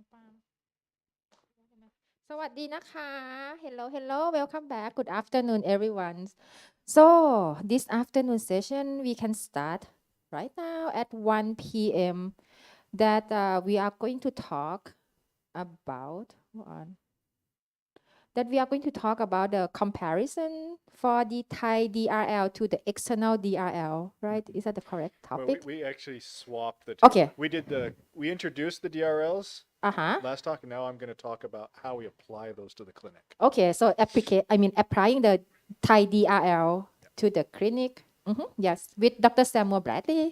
องปาล์มสวัสดีนะคะ Hello, welcome back. Good afternoon, everyone. So, this afternoon session we can start right now at 1 p.m. That we are going to talk about. Hold on. That we are going to talk about the comparison for the Thai DRL to the external DRL, right? Is that the correct Well, topic? we actually swapped the Okay. we introduced the DRLs Uh-huh. last talk, and now I'm going to talk about how we apply those to the clinic. Okay, so applying the Thai DRL to the clinic. Yes, with Dr. Samuel Bradley.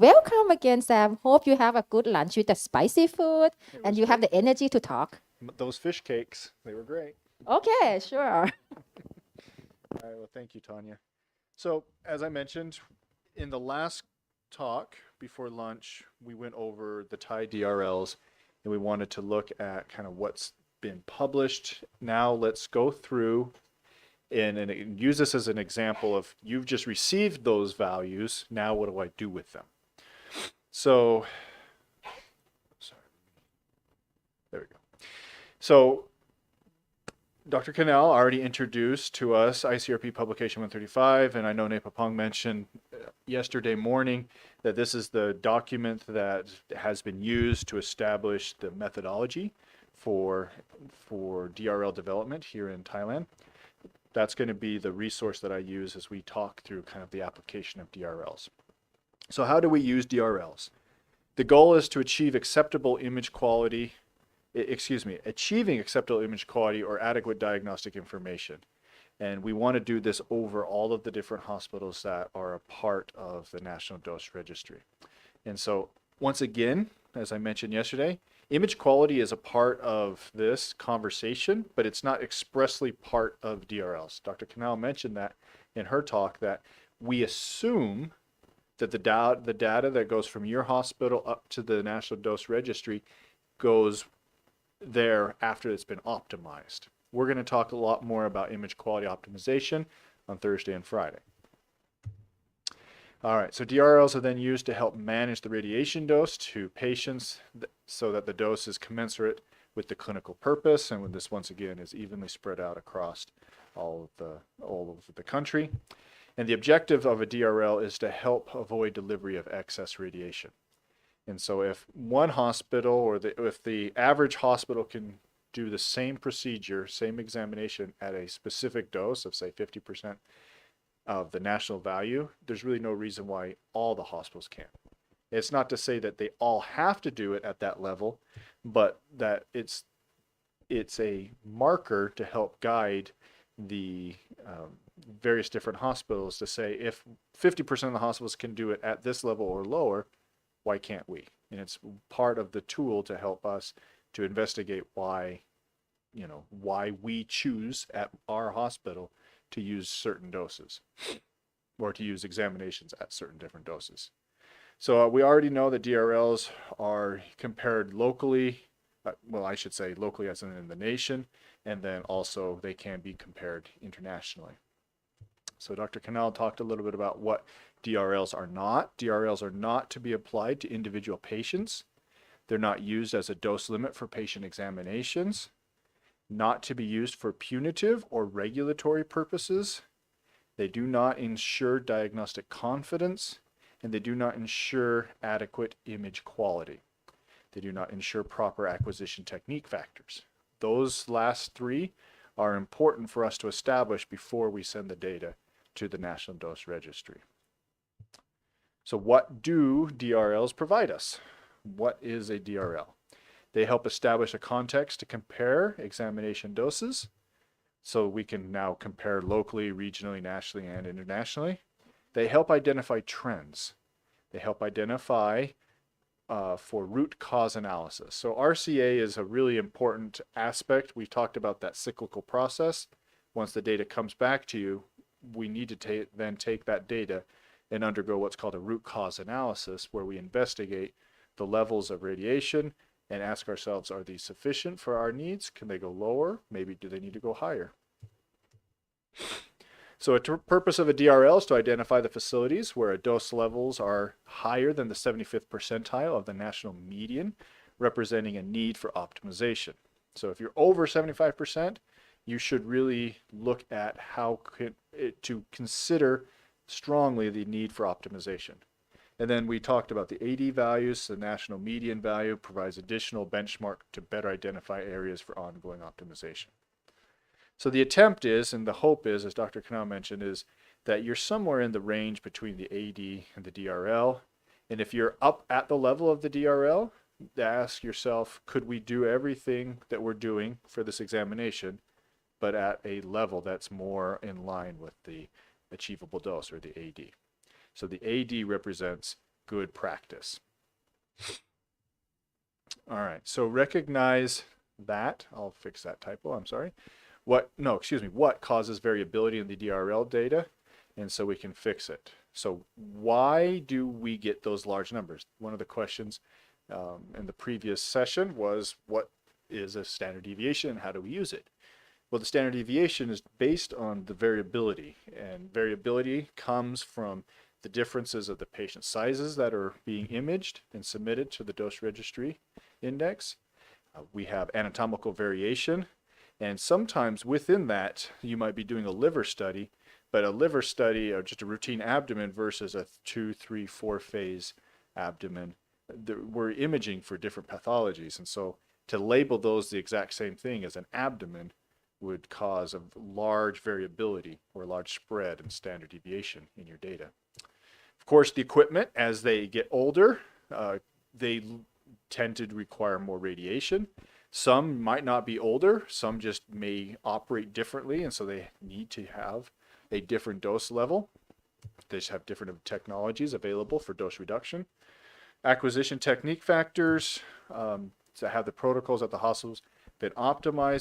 Welcome again, Sam. Hope you have a good lunch with the spicy food and was you have the energy to talk. Those fish cakes, they were great. Okay, sure. All right, well, thank you, Tanya. So, as I mentioned, in the last talk before lunch, we went over the Thai DRLs and we wanted to look at kind of what's been published. Now let's go through and use this as an example of you've just received those values. Now what do I do with them? So, sorry. There we go. So, Dr. Canal already introduced to us ICRP publication 135, and I know Nepapong mentioned yesterday morning that this is the document that has been used to establish the methodology for DRL development here in Thailand. That's going to be the resource that I use as we talk through kind of the application of DRLs. So how do we use DRLs? The goal is to achieve acceptable image quality achieving acceptable image quality or adequate diagnostic information. And we want to do this over all of the different hospitals that are a part of the National Dose Registry. And so, once again, as I mentioned yesterday, image quality is a part of this conversation, but it's not expressly part of DRLs. Dr. Canal mentioned that in her talk, that we assume that the data that goes from your hospital up to the National Dose Registry goes there after it's been optimized. We're going to talk a lot more about image quality optimization on Thursday and Friday. All right, so DRLs are then used to help manage the radiation dose to patients so that the dose is commensurate with the clinical purpose, and this once again is evenly spread out across all of the country. And the objective of a DRL is to help avoid delivery of excess radiation. And so if one hospital or if the average hospital can do the same procedure, same examination at a specific dose of say 50% of the national value, there's really no reason why all the hospitals can't. It's not to say that they all have to do it at that level, but that it's a marker to help guide the various different hospitals to say if 50% of the hospitals can do it at this level or lower, why can't we? And it's part of the tool to help us to investigate why we choose at our hospital to use certain doses or to use examinations at certain different doses. So we already know that DRLs are compared locally, well, I should say locally as in the nation, and then also they can be compared internationally. So Dr. Canal talked a little bit about what DRLs are not. DRLs are not to be applied to individual patients. They're not used as a dose limit for patient examinations, not to be used for punitive or regulatory purposes. They do not ensure diagnostic confidence, and they do not ensure adequate image quality. They do not ensure proper acquisition technique factors. Those last three are important for us to establish before we send the data to the National Dose Registry. So what do DRLs provide us? What is a DRL? They help establish a context to compare examination doses. So we can now compare locally, regionally, nationally, and internationally. They help identify trends. They help identify for root cause analysis. So RCA is a really important aspect. We've talked about that cyclical process. Once the data comes back to you, we need to then take that data and undergo what's called a root cause analysis, where we investigate the levels of radiation and ask ourselves, are these sufficient for our needs? Can they go lower? Maybe do they need to go higher? So a purpose of a DRL is to identify the facilities where dose levels are higher than the 75th percentile of the national median representing a need for optimization. So if you're over 75%, you should really look at to consider strongly the need for optimization. And then we talked about the AD values. The national median value provides additional benchmark to better identify areas for ongoing optimization. So the attempt is, and the hope is, as Dr. Kanal mentioned, is that you're somewhere in the range between the AD and the DRL. And if you're up at the level of the DRL, ask yourself, could we do everything that we're doing for this examination, but at a level that's more in line with the achievable dose, or the AD. So the AD represents good practice. All right, so recognize that. I'll fix that typo, I'm sorry. What causes variability in the DRL data? And so we can fix it. So why do we get those large numbers? One of the questions in the previous session was, what is a standard deviation and how do we use it? Well, the standard deviation is based on the variability, and variability comes from the differences of the patient sizes that are being imaged and submitted to the dose registry index. We have anatomical variation, and sometimes within that you might be doing a liver study, but a liver study or just a routine abdomen versus a 2, 3, 4 phase abdomen, we're imaging for different pathologies, and so to label those the exact same thing as an abdomen would cause a large variability or large spread in standard deviation in your data. Of course, the equipment, as they get older, they tend to require more radiation. Some might not be older, some just may operate differently, and so they need to have a different dose level. They just have different technologies available for dose reduction. Acquisition technique factors, to have the protocols at the hospitals been optimized.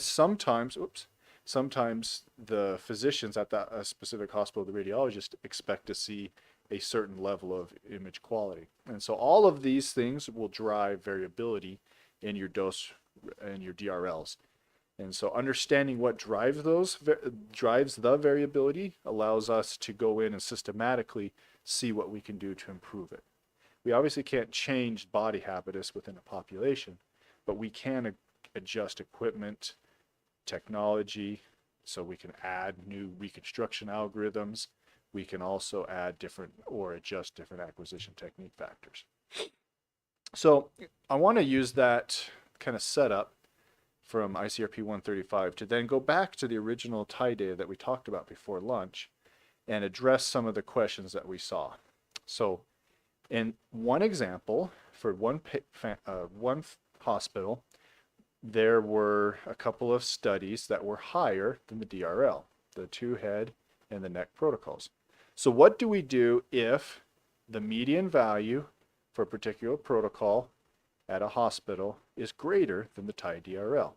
Sometimes the physicians at that specific hospital, the radiologists, expect to see a certain level of image quality. And so all of these things will drive variability in your dose and your DRLs. And so understanding what drives the variability allows us to go in and systematically see what we can do to improve it. We obviously can't change body habitus within a population, but we can adjust equipment, technology, so we can add new reconstruction algorithms. We can also add different or adjust different acquisition technique factors. So I want to use that kind of setup from ICRP 135 to then go back to the original TIE data that we talked about before lunch and address some of the questions that we saw. So in one example, for one hospital, there were a couple of studies that were higher than the DRL, the 2 head and the neck protocols. So what do we do if the median value for a particular protocol at a hospital is greater than the TIE DRL?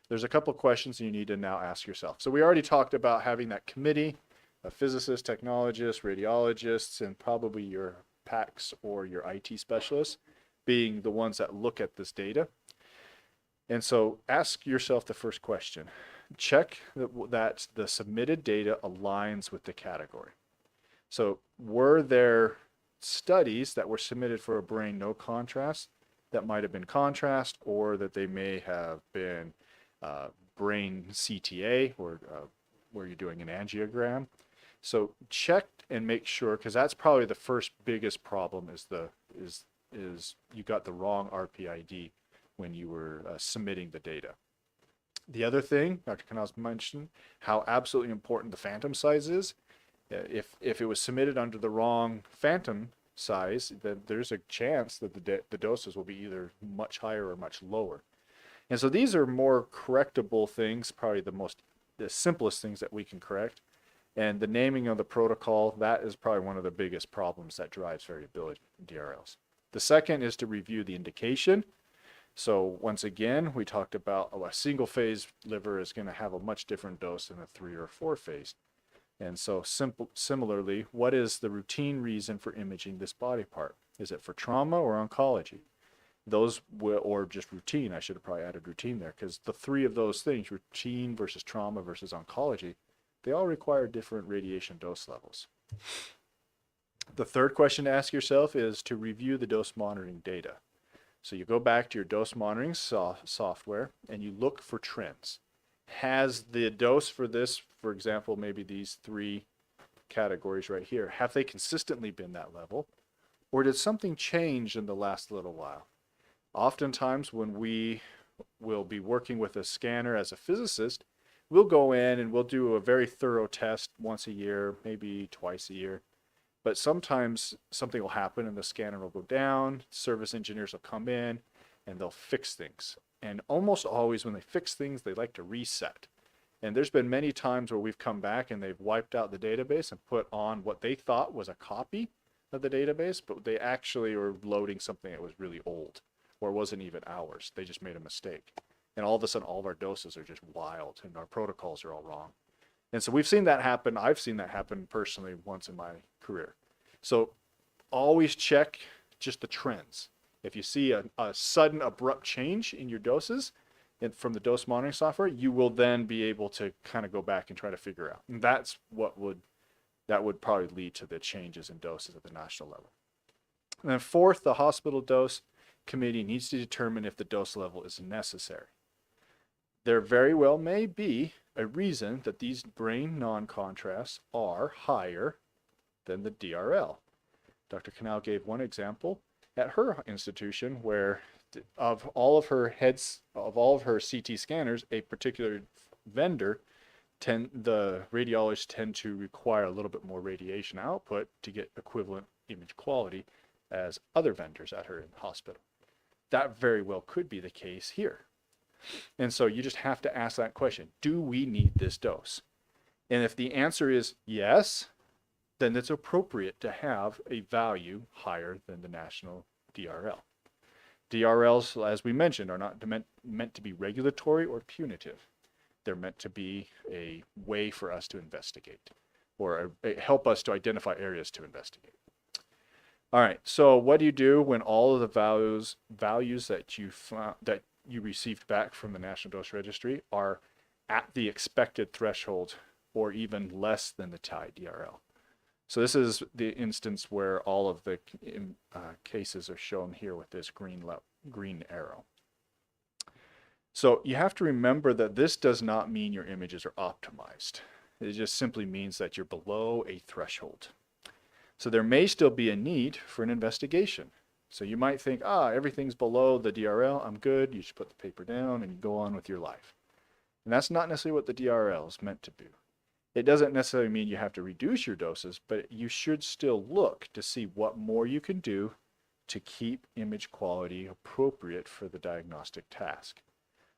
There's a couple of questions you need to now ask yourself. So we already talked about having that committee of physicists, technologists, radiologists, and probably your PACs or your IT specialists being the ones that look at this data. And so ask yourself the first question. Check that the submitted data aligns with the category. So were there studies that were submitted for a brain no contrast that might have been contrast, or that they may have been brain CTA, or where you're doing an angiogram? So check and make sure, because that's probably the first biggest problem is you got the wrong RPID when you were submitting the data. The other thing, Dr. Canals mentioned how absolutely important the phantom size is. If it was submitted under the wrong phantom size, then there's a chance that the doses will be either much higher or much lower. And so these are more correctable things, probably the simplest things that we can correct. And the naming of the protocol, that is probably one of the biggest problems that drives variability in DRLs. The second is to review the indication. So once again, we talked about a single phase liver is going to have a much different dose than a 3 or 4 phase. And so similarly, what is the routine reason for imaging this body part? Is it for trauma or oncology? Or just routine. I should have probably added routine there, because the 3 of those things, routine versus trauma versus oncology, they all require different radiation dose levels. The third question to ask yourself is to review the dose monitoring data. So you go back to your dose monitoring software and you look for trends. Has the dose for this, for example, maybe these 3 categories right here, have they consistently been that level? Or did something change in the last little while? Oftentimes when we will be working with a scanner as a physicist, we'll go in and we'll do a very thorough test once a year, maybe twice a year. But sometimes something will happen and the scanner will go down, service engineers will come in and they'll fix things. And almost always when they fix things, they like to reset. And there's been many times where we've come back and they've wiped out the database and put on what they thought was a copy of the database, but they actually were loading something that was really old or wasn't even ours. They just made a mistake. And all of a sudden, all of our doses are just wild and our protocols are all wrong. And so we've seen that happen. I've seen that happen personally once in my career. So always check just the trends. If you see a sudden abrupt change in your doses from the dose monitoring software, you will then be able to kind of go back and try to figure out. And that would probably lead to the changes in doses at the national level. And then 4th, the hospital dose committee needs to determine if the dose level is necessary. There very well may be a reason that these brain non-contrasts are higher than the DRL. Dr. Canal gave one example at her institution where of all of her CT scanners, a particular vendor, the radiologists tend to require a little bit more radiation output to get equivalent image quality as other vendors at her hospital. That very well could be the case here. And so you just have to ask that question, do we need this dose? And if the answer is yes, then it's appropriate to have a value higher than the national DRL. DRLs, as we mentioned, are not meant to be regulatory or punitive. They're meant to be a way for us to investigate or help us to identify areas to investigate. All right, so what do you do when all of the values that you received back from the National Dose Registry are at the expected threshold or even less than the TI DRL? So this is the instance where all of the cases are shown here with this green arrow. So you have to remember that this does not mean your images are optimized. It just simply means that you're below a threshold. So there may still be a need for an investigation. So you might think, everything's below the DRL, I'm good, you should put the paper down and you go on with your life. And that's not necessarily what the DRL is meant to do. It doesn't necessarily mean you have to reduce your doses, but you should still look to see what more you can do to keep image quality appropriate for the diagnostic task.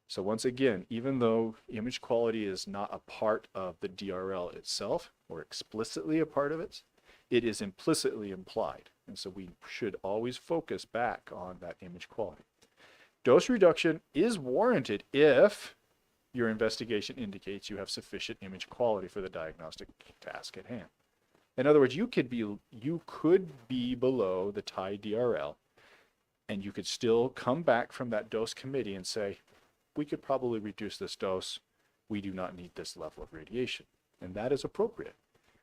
So once again, even though image quality is not a part of the DRL itself or explicitly a part of it, it is implicitly implied. And so we should always focus back on that image quality. Dose reduction is warranted if your investigation indicates you have sufficient image quality for the diagnostic task at hand. In other words, you could be below the TI DRL, and you could still come back from that dose committee and say, we could probably reduce this dose. We do not need this level of radiation. And that is appropriate.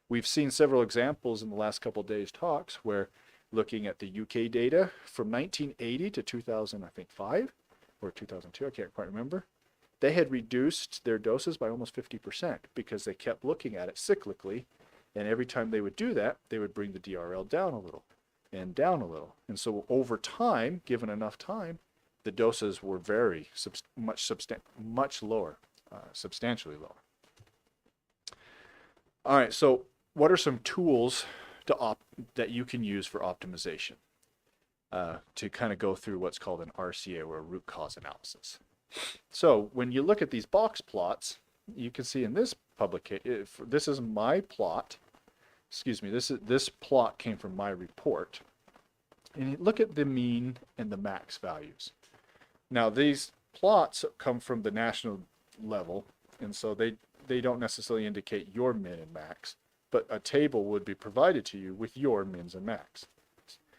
We've seen several examples in the last couple of days' talks where looking at the UK data from 1980 to 2005 or 2002, I can't quite remember, they had reduced their doses by almost 50% because they kept looking at it cyclically. And every time they would do that, they would bring the DRL down a little and down a little. And so over time, given enough time, the doses were much lower, substantially lower. All right, so what are some tools that you can use for optimization to kind of go through what's called an RCA or a root cause analysis? So when you look at these box plots, you can see in this publication, this is my plot. Excuse me, this plot came from my report. And you look at the mean and the max values. Now these plots come from the national level, and so they don't necessarily indicate your min and max, but a table would be provided to you with your mins and max.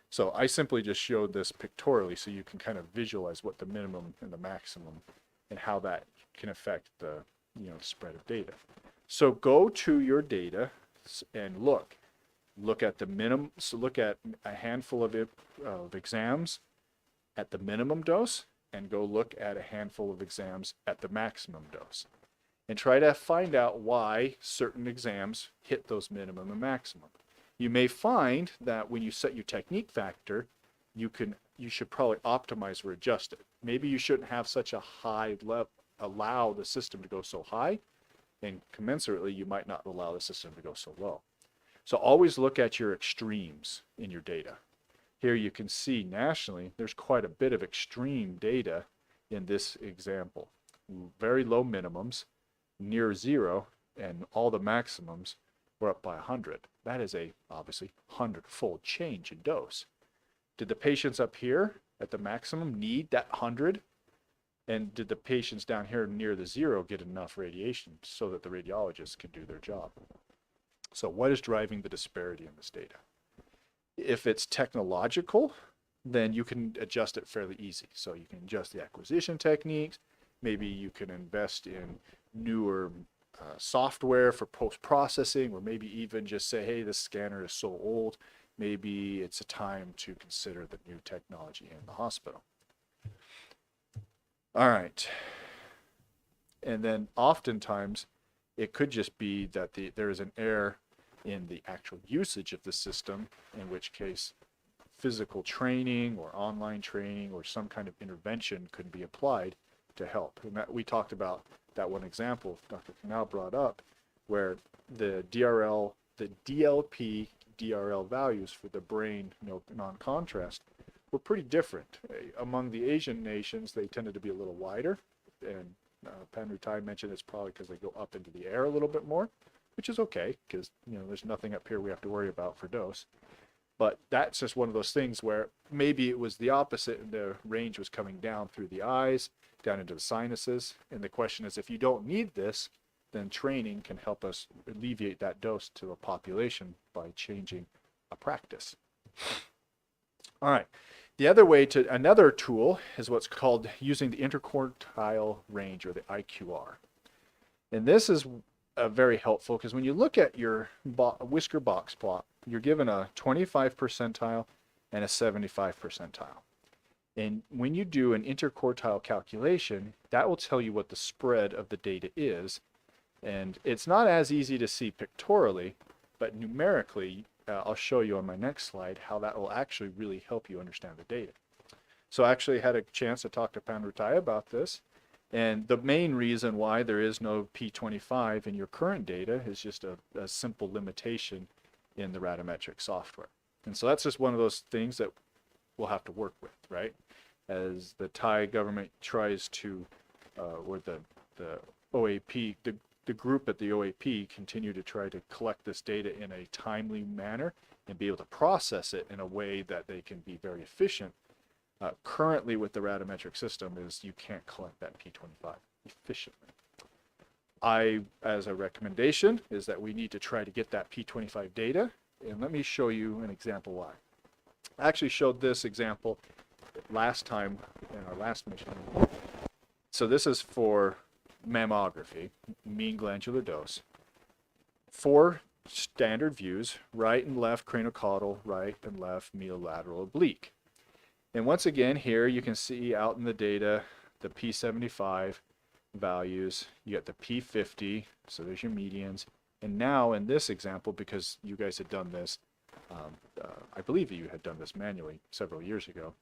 So I simply just showed this pictorially so you can kind of visualize what the minimum and the maximum and how that can affect the spread of data. So go to your data and look at the minimum. So look at a handful of exams at the minimum dose and go look at a handful of exams at the maximum dose. And try to find out why certain exams hit those minimum and maximum. You may find that when you set your technique factor, you should probably optimize or adjust it. Maybe you shouldn't have such a high level, allow the system to go so high, and commensurately you might not allow the system to go so low. So always look at your extremes in your data. Here you can see nationally there's quite a bit of extreme data in this example. Very low minimums, near zero, and all the maximums were up by 100. That is a obviously 100-fold change in dose. Did the patients up here at the maximum need that 100? And did the patients down here near the zero get enough radiation so that the radiologists can do their job? So what is driving the disparity in this data? If it's technological, then you can adjust it fairly easy. So you can adjust the acquisition techniques. Maybe you can invest in newer software for post-processing, or maybe even just say, hey, this scanner is so old, maybe it's a time to consider the new technology in the hospital. All right. And then oftentimes it could just be that there is an error in the actual usage of the system, in which case physical training or online training or some kind of intervention could be applied to help. And that we talked about that one example Dr. Canal brought up, where the DRL, the DLP DRL values for the brain non-contrast were pretty different. Among the Asian nations, they tended to be a little wider, and Panrutai mentioned it's probably because they go up into the air a little bit more, which is okay, because there's nothing up here we have to worry about for dose. But that's just one of those things where maybe it was the opposite, and the range was coming down through the eyes, down into the sinuses. And the question is, if you don't need this, then training can help us alleviate that dose to a population by changing a practice. All right. The other way another tool is what's called using the interquartile range, or the IQR. And this is very helpful, because when you look at your whisker box plot, you're given a 25 percentile and a 75 percentile. And when you do an interquartile calculation, that will tell you what the spread of the data is. And it's not as easy to see pictorially, but numerically, I'll show you on my next slide how that will actually really help you understand the data. So I actually had a chance to talk to Panrutai about this. And the main reason why there is no P25 in your current data is just a simple limitation in the radiometric software. And so that's just one of those things that we'll have to work with, right? As the Thai government tries to, or the OAP, the group at the OAP continue to try to collect this data in a timely manner and be able to process it in a way that they can be very efficient. Currently with the radiometric system is you can't collect that P25 efficiently. As a recommendation, is that we need to try to get that P25 data, and let me show you an example why. I actually showed this example last time in our last mission. So this is for mammography, mean glandular dose. 4 standard views, right and left craniocaudal, right and left medial lateral oblique. And once again, here you can see out in the data the P75 values. You get the P50, so there's your medians. And now in this example, because you guys had done this, I believe you had done this manually several years ago,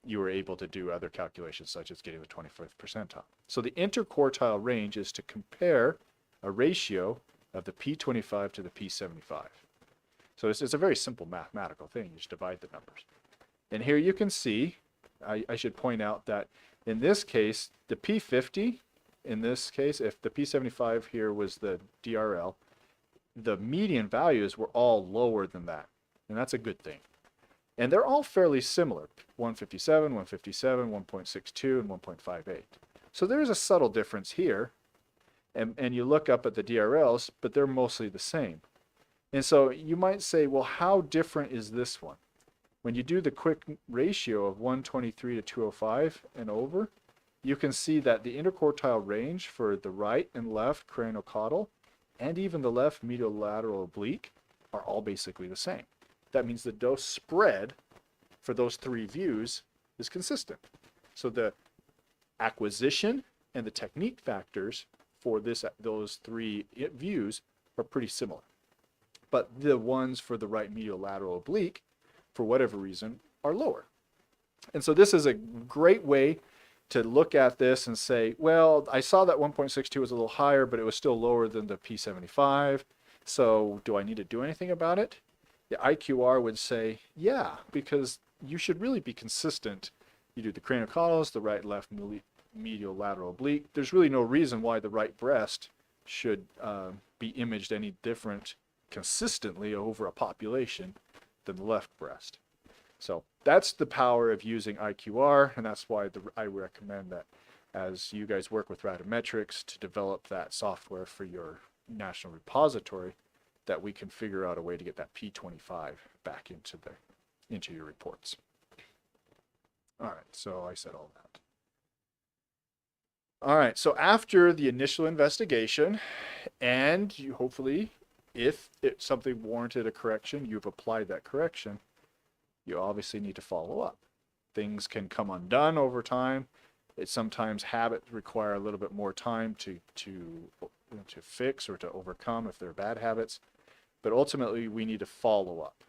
you were able to do other calculations such as getting the 25th percentile. So the interquartile range is to compare a ratio of the P25 to the P75. So it's a very simple mathematical thing. You just divide the numbers. And here you can see, I should point out that in this case, the P50, in this case, if the P75 here was the DRL, the median values were all lower than that. And that's a good thing. And they're all fairly similar, 157, 157, 1.62, and 1.58. So there's a subtle difference here. And you look up at the DRLs, but they're mostly the same. And so you might say, well, how different is this one? When you do the quick ratio of 123 to 205 and over, you can see that the interquartile range for the right and left craniocaudal and even the left medial lateral oblique are all basically the same. That means the dose spread for those 3 views is consistent. So the acquisition and the technique factors for those three views are pretty similar. But the ones for the right medial lateral oblique, for whatever reason, are lower. And so this is a great way to look at this and say, well, I saw that 1.62 was a little higher, but it was still lower than the P75. So do I need to do anything about it? The IQR would say, yeah, because you should really be consistent. You do the craniocaudals, the right left medial lateral oblique. There's really no reason why the right breast should be imaged any different consistently over a population than the left breast. So that's the power of using IQR, and that's why I recommend that as you guys work with Radiometrics to develop that software for your national repository, that we can figure out a way to get that P25 back into your reports. All right, so I said all that. All right, so after the initial investigation, and you hopefully, if something warranted a correction, you've applied that correction, you obviously need to follow up. Things can come undone over time. Sometimes habits require a little bit more time to fix or to overcome if they're bad habits. But ultimately, we need to follow up.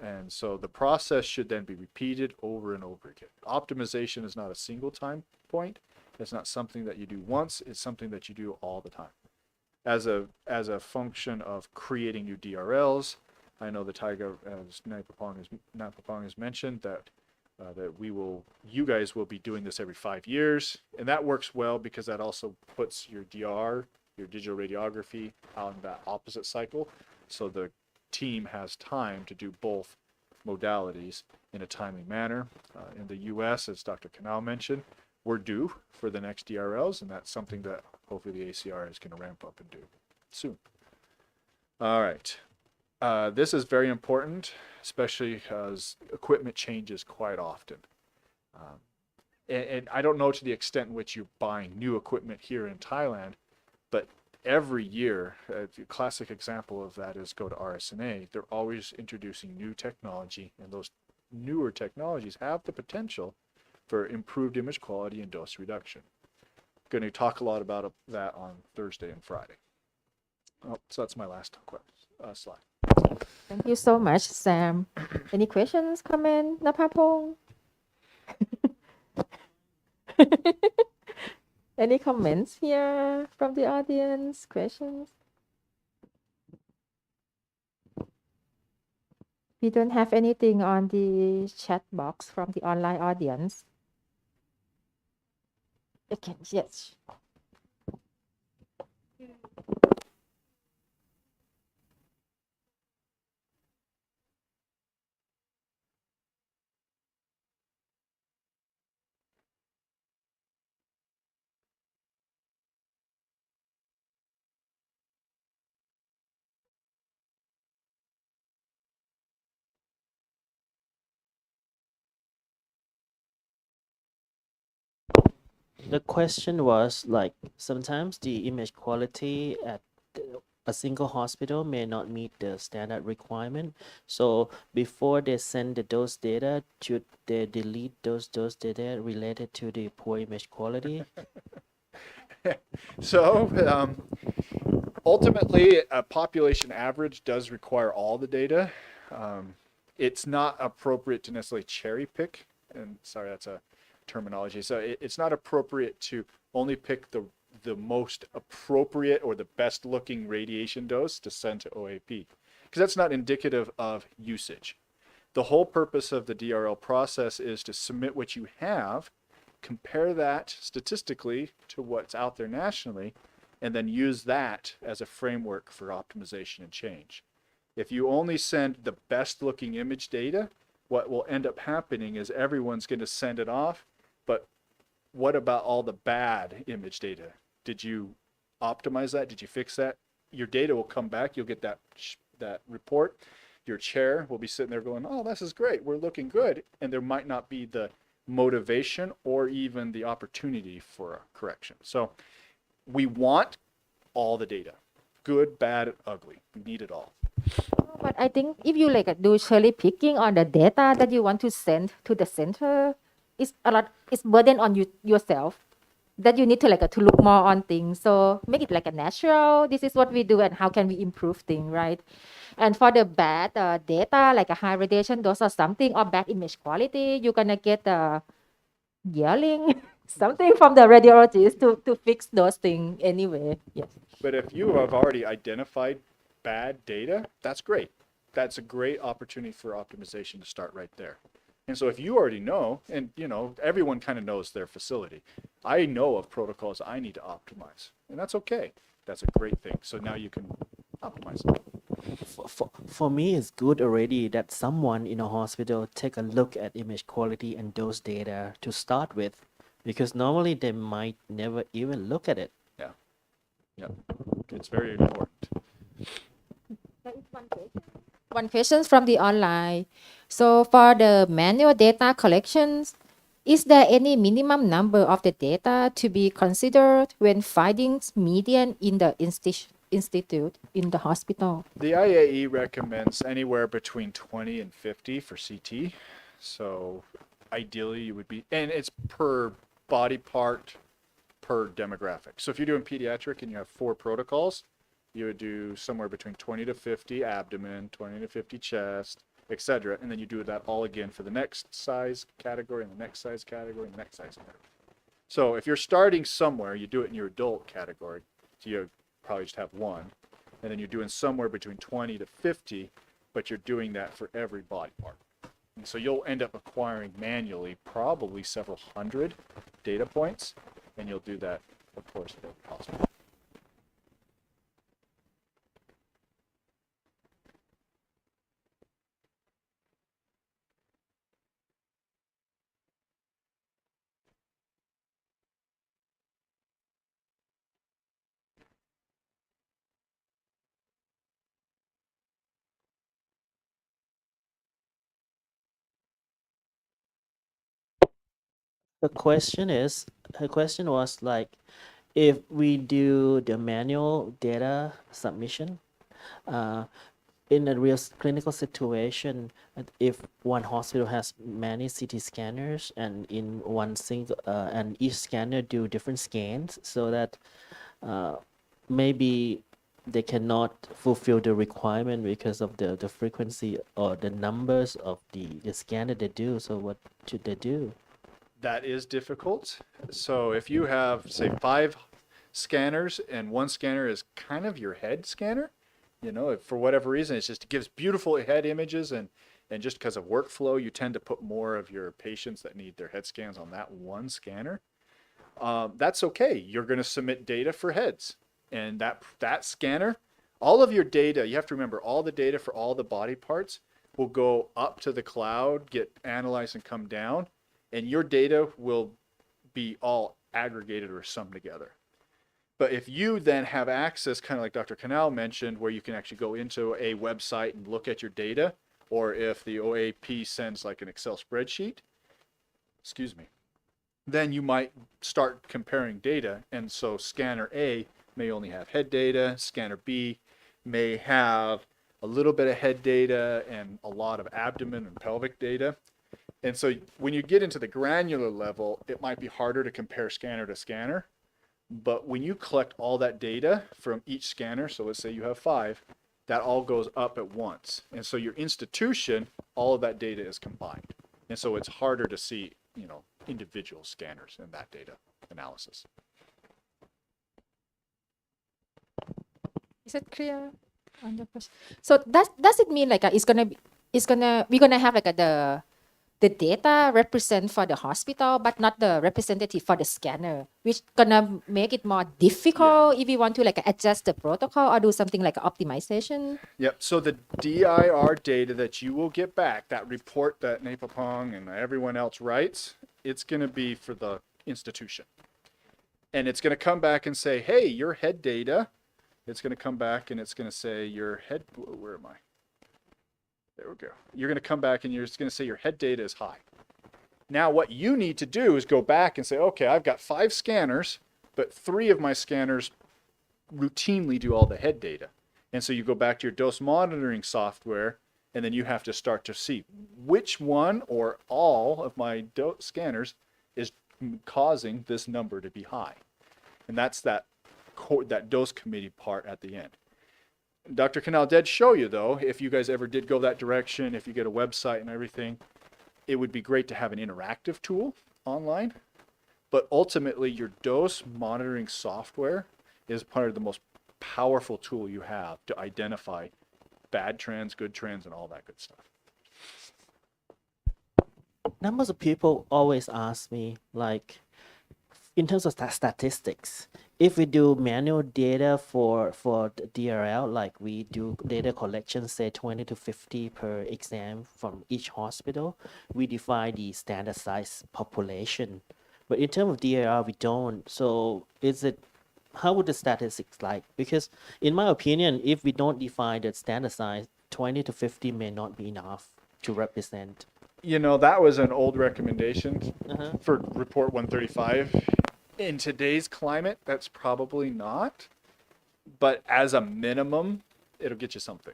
And so the process should then be repeated over and over again. Optimization is not a single time point. It's not something that you do once. It's something that you do all the time. As a function of creating new DRLs, I know the Taiga, as Napapong has mentioned, that you guys will be doing this every 5 years, and that works well because that also puts your DR, your digital radiography, on that opposite cycle, so the team has time to do both modalities in a timely manner. In the U.S., as Dr. Canal mentioned, we're due for the next DRLs, and that's something that hopefully the ACR is going to ramp up and do soon. All right. This is very important, especially because equipment changes quite often. And I don't know to the extent in which you're buying new equipment here in Thailand, but every year, a classic example of that is go to RSNA. They're always introducing new technology, and those newer technologies have the potential for improved image quality and dose reduction. Going to talk a lot about that on Thursday and Friday. Oh, so that's my last slide. Thank you so much, Sam. Any questions, comment, Napapong? Any comments here from the audience? Questions? We don't have anything on the chat box from the online audience. Okay, yes. The question was like sometimes the image quality at a single hospital may not meet the standard requirement. So before they send the dose data, should they delete those dose data related to the poor image quality? So ultimately, a population average does require all the data. It's not appropriate to necessarily cherry pick, and sorry, that's a terminology. So it's not appropriate to only pick the most appropriate or the best looking radiation dose to send to OAP, because that's not indicative of usage. The whole purpose of the DRL process is to submit what you have, compare that statistically to what's out there nationally, and then use that as a framework for optimization and change. If you only send the best looking image data, what will end up happening is everyone's going to send it off, but what about all the bad image data? Did you optimize that? Did you fix that? Your data will come back. You'll get that report. Your chair will be sitting there going, oh, this is great. We're looking good. And there might not be the motivation or even the opportunity for a correction. So we want all the data, good, bad, ugly. We need it all. But I think if you like do cherry picking on the data that you want to send to the center, it's burden on yourself that you need to to look more on things. So make it like a natural. This is what we do, and how can we improve things, right? And for the bad data, like a high radiation dose or something, or bad image quality, you're gonna get yelling something from the radiologist to fix those things anyway. Yes. But if you have already identified bad data, that's great. That's a great opportunity for optimization to start right there. And so if you already know, and everyone kind of knows their facility, I know of protocols I need to optimize, and that's okay. That's a great thing. So now you can optimize it. For me, it's good already that someone in a hospital take a look at image quality and those data to start with, because normally they might never even look at it. Yeah. Yeah. It's very important. One question from the online. So for the manual data collections, is there any minimum number of the data to be considered when finding median in the institute in the hospital? The IAE recommends anywhere between 20 and 50 for CT. So ideally you would be, and it's per body part, per demographic. So if you're doing pediatric and you have 4 protocols, you would do somewhere between 20 to 50 abdomen, 20 to 50 chest, etc. And then you do that all again for the next size category and the next size category and the next size category. So if you're starting somewhere, you do it in your adult category. So you probably just have 1. And then you're doing somewhere between 20 to 50, but you're doing that for every body part. And so you'll end up acquiring manually probably several hundred data points, and you'll do that, of course, at every hospital. Her question was like, if we do the manual data submission, uh, in a real clinical situation, if one hospital has many CT scanners and in one single and each scanner do different scans, so that maybe they cannot fulfill the requirement because of the frequency or the numbers of the scanner they do. So what should they do? That is difficult. So if you have, say, 5 scanners and one scanner is kind of your head scanner, for whatever reason, it gives beautiful head images, and just because of workflow, you tend to put more of your patients that need their head scans on that one scanner. That's okay. You're going to submit data for heads, and that scanner, all of your data, you have to remember, all the data for all the body parts will go up to the cloud, get analyzed, and come down, and your data will be all aggregated or summed together. But if you then have access, kind of like Dr. Canal mentioned, where you can actually go into a website and look at your data, or if the OAP sends like an Excel spreadsheet, then you might start comparing data. And so scanner A may only have head data, scanner B may have a little bit of head data and a lot of abdomen and pelvic data. And so when you get into the granular level, it might be harder to compare scanner to scanner. But when you collect all that data from each scanner, so let's say you have 5, that all goes up at once. And so your institution, all of that data is combined. And so it's harder to see, individual scanners in that data analysis. Is it clear on your question? So does it mean we're gonna have the data represent for the hospital, but not the representative for the scanner, which gonna make it more difficult if you want to adjust the protocol or do something like optimization? Yep. So the DIR data that you will get back, that report that Napapong and everyone else writes, it's going to be for the institution. And it's going to come back and say, hey, your head data, it's going to come back and it's going to say your head, where am I? There we go. You're going to come back and you're just going to say your head data is high. Now what you need to do is go back and say, okay, I've got 5 scanners, but 3 of my scanners routinely do all the head data. And so you go back to your dose monitoring software And then you have to start to see which one or all of my scanners is causing this number to be high. And that's that dose committee part at the end. Dr. Canal did show you, though, if you guys ever did go that direction, if you get a website and everything, it would be great to have an interactive tool online. But ultimately, your dose monitoring software is part of the most powerful tool you have to identify bad trends, good trends, and all that good stuff. Numbers of people always ask me, like, in terms of statistics, if we do manual data for the DRL, like we do data collection, say 20 to 50 per exam from each hospital, we define the standard size population. But in terms of DRL, we don't. So how would the statistics like? Because in my opinion, if we don't define the standard size, 20 to 50 may not be enough to represent. You know, that was an old recommendation Uh-huh. for Report 135. In today's climate, that's probably not. But as a minimum, it'll get you something.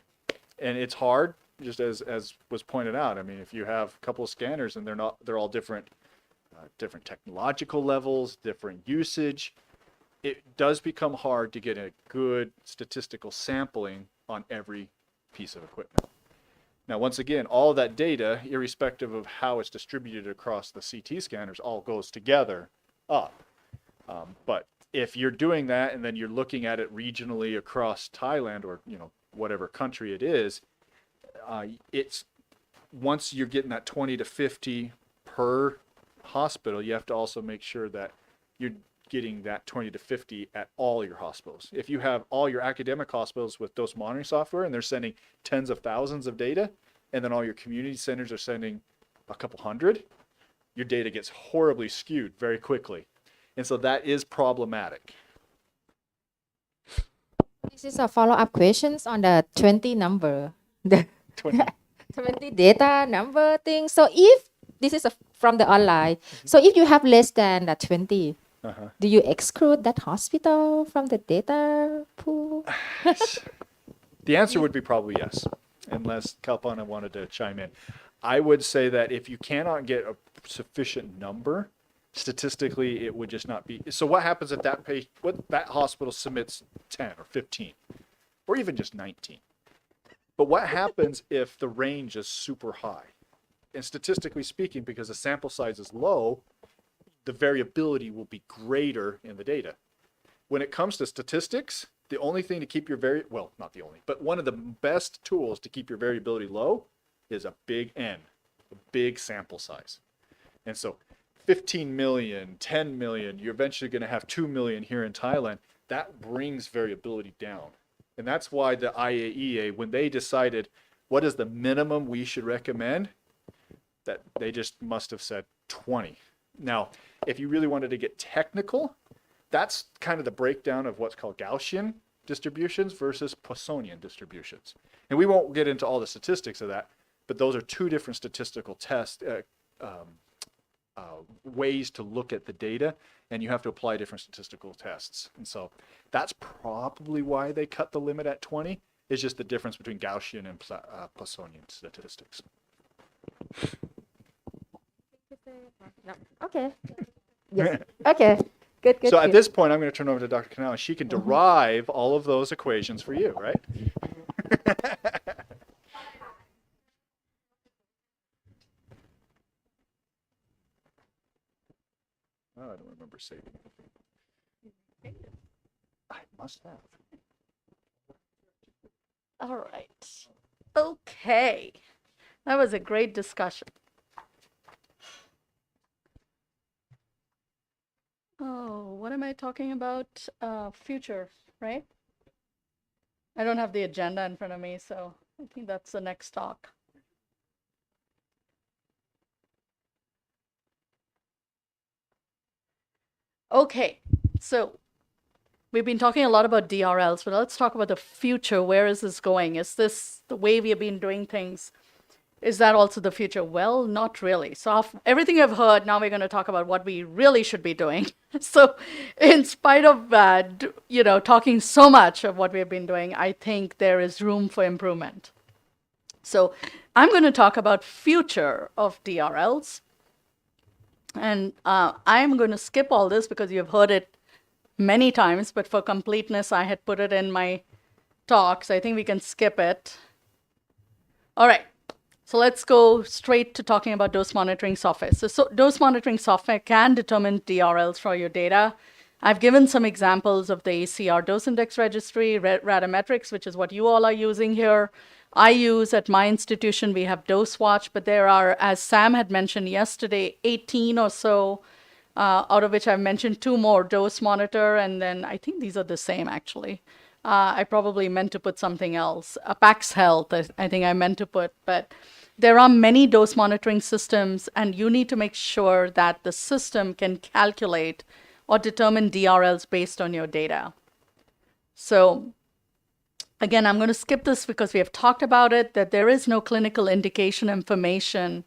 And it's hard, just as was pointed out. I mean, if you have a couple of scanners and they're all different technological levels, different usage, it does become hard to get a good statistical sampling on every piece of equipment. Now, once again, all of that data, irrespective of how it's distributed across the CT scanners, all goes together up. But if you're doing that and then you're looking at it regionally across Thailand or, you know, whatever country it is, it's once you're getting that 20 to 50 per hospital, you have to also make sure that you're getting that 20 to 50 at all your hospitals. If you have all your academic hospitals with dose monitoring software and they're sending tens of thousands of data, and then all your community centers are sending a couple hundred, your data gets horribly skewed very quickly. And so that is problematic. This is a follow-up questions on the 20 number, the 20. 20 data number thing. So if this is from the online, so if you have less than the 20, Uh-huh. do you exclude that hospital from the data pool? The answer would be probably yes, unless Kalpana wanted to chime in. I would say that if you cannot get a sufficient number, statistically, it would just not be. So what happens if that hospital submits 10 or 15 or even just 19? But what happens if the range is super high? And statistically speaking, because the sample size is low, the variability will be greater in the data. When it comes to statistics, the only thing to keep your not the only, but one of the best tools to keep your variability low is a big N, a big sample size. And so 15 million, 10 million, you're eventually going to have 2 million here in Thailand. That brings variability down. And that's why the IAEA, when they decided what is the minimum we should recommend, that they just must have said 20. Now, if you really wanted to get technical, that's kind of the breakdown of what's called Gaussian distributions versus Poissonian distributions. And we won't get into all the statistics of that, but those are two different statistical ways to look at the data, and you have to apply different statistical tests. And so that's probably why they cut the limit at 20, is just the difference between Gaussian and Poissonian statistics. No. Okay. Yes. Okay. Good. So at good. this point, I'm going to turn over to Dr. Canal, and she can derive all of those equations for you, right? Oh, I don't remember saving anything. I must have. All right. Okay. That was a great discussion. Oh, what am I talking about? Future, right? I don't have the agenda in front of me, so I think that's the next talk. Okay, so we've been talking a lot about DRLs, but let's talk about the future. Where is this going? Is this the way we have been doing things? Is that also the future? Well, not really. So everything I've heard, now we're going to talk about what we really should be doing. So in spite of talking so much of what we've been doing, I think there is room for improvement. So I'm going to talk about future of DRLs. And I'm going to skip all this because you've heard it many times, but for completeness, I had put it in my talk, so I think we can skip it. All right, so let's go straight to talking about dose monitoring software. So dose monitoring software can determine DRLs for your data. I've given some examples of the ACR dose index registry, Radametrics, which is what you all are using here. I use at my institution, we have Dose Watch, but there are, as Sam had mentioned yesterday, 18 or so, out of which I've mentioned 2 more, Dose Monitor, and then I think these are the same actually. I probably meant to put something else. PAX Health, I think I meant to put, but there are many dose monitoring systems, and you need to make sure that the system can calculate or determine DRLs based on your data. So again, I'm going to skip this because we have talked about it, that there is no clinical indication information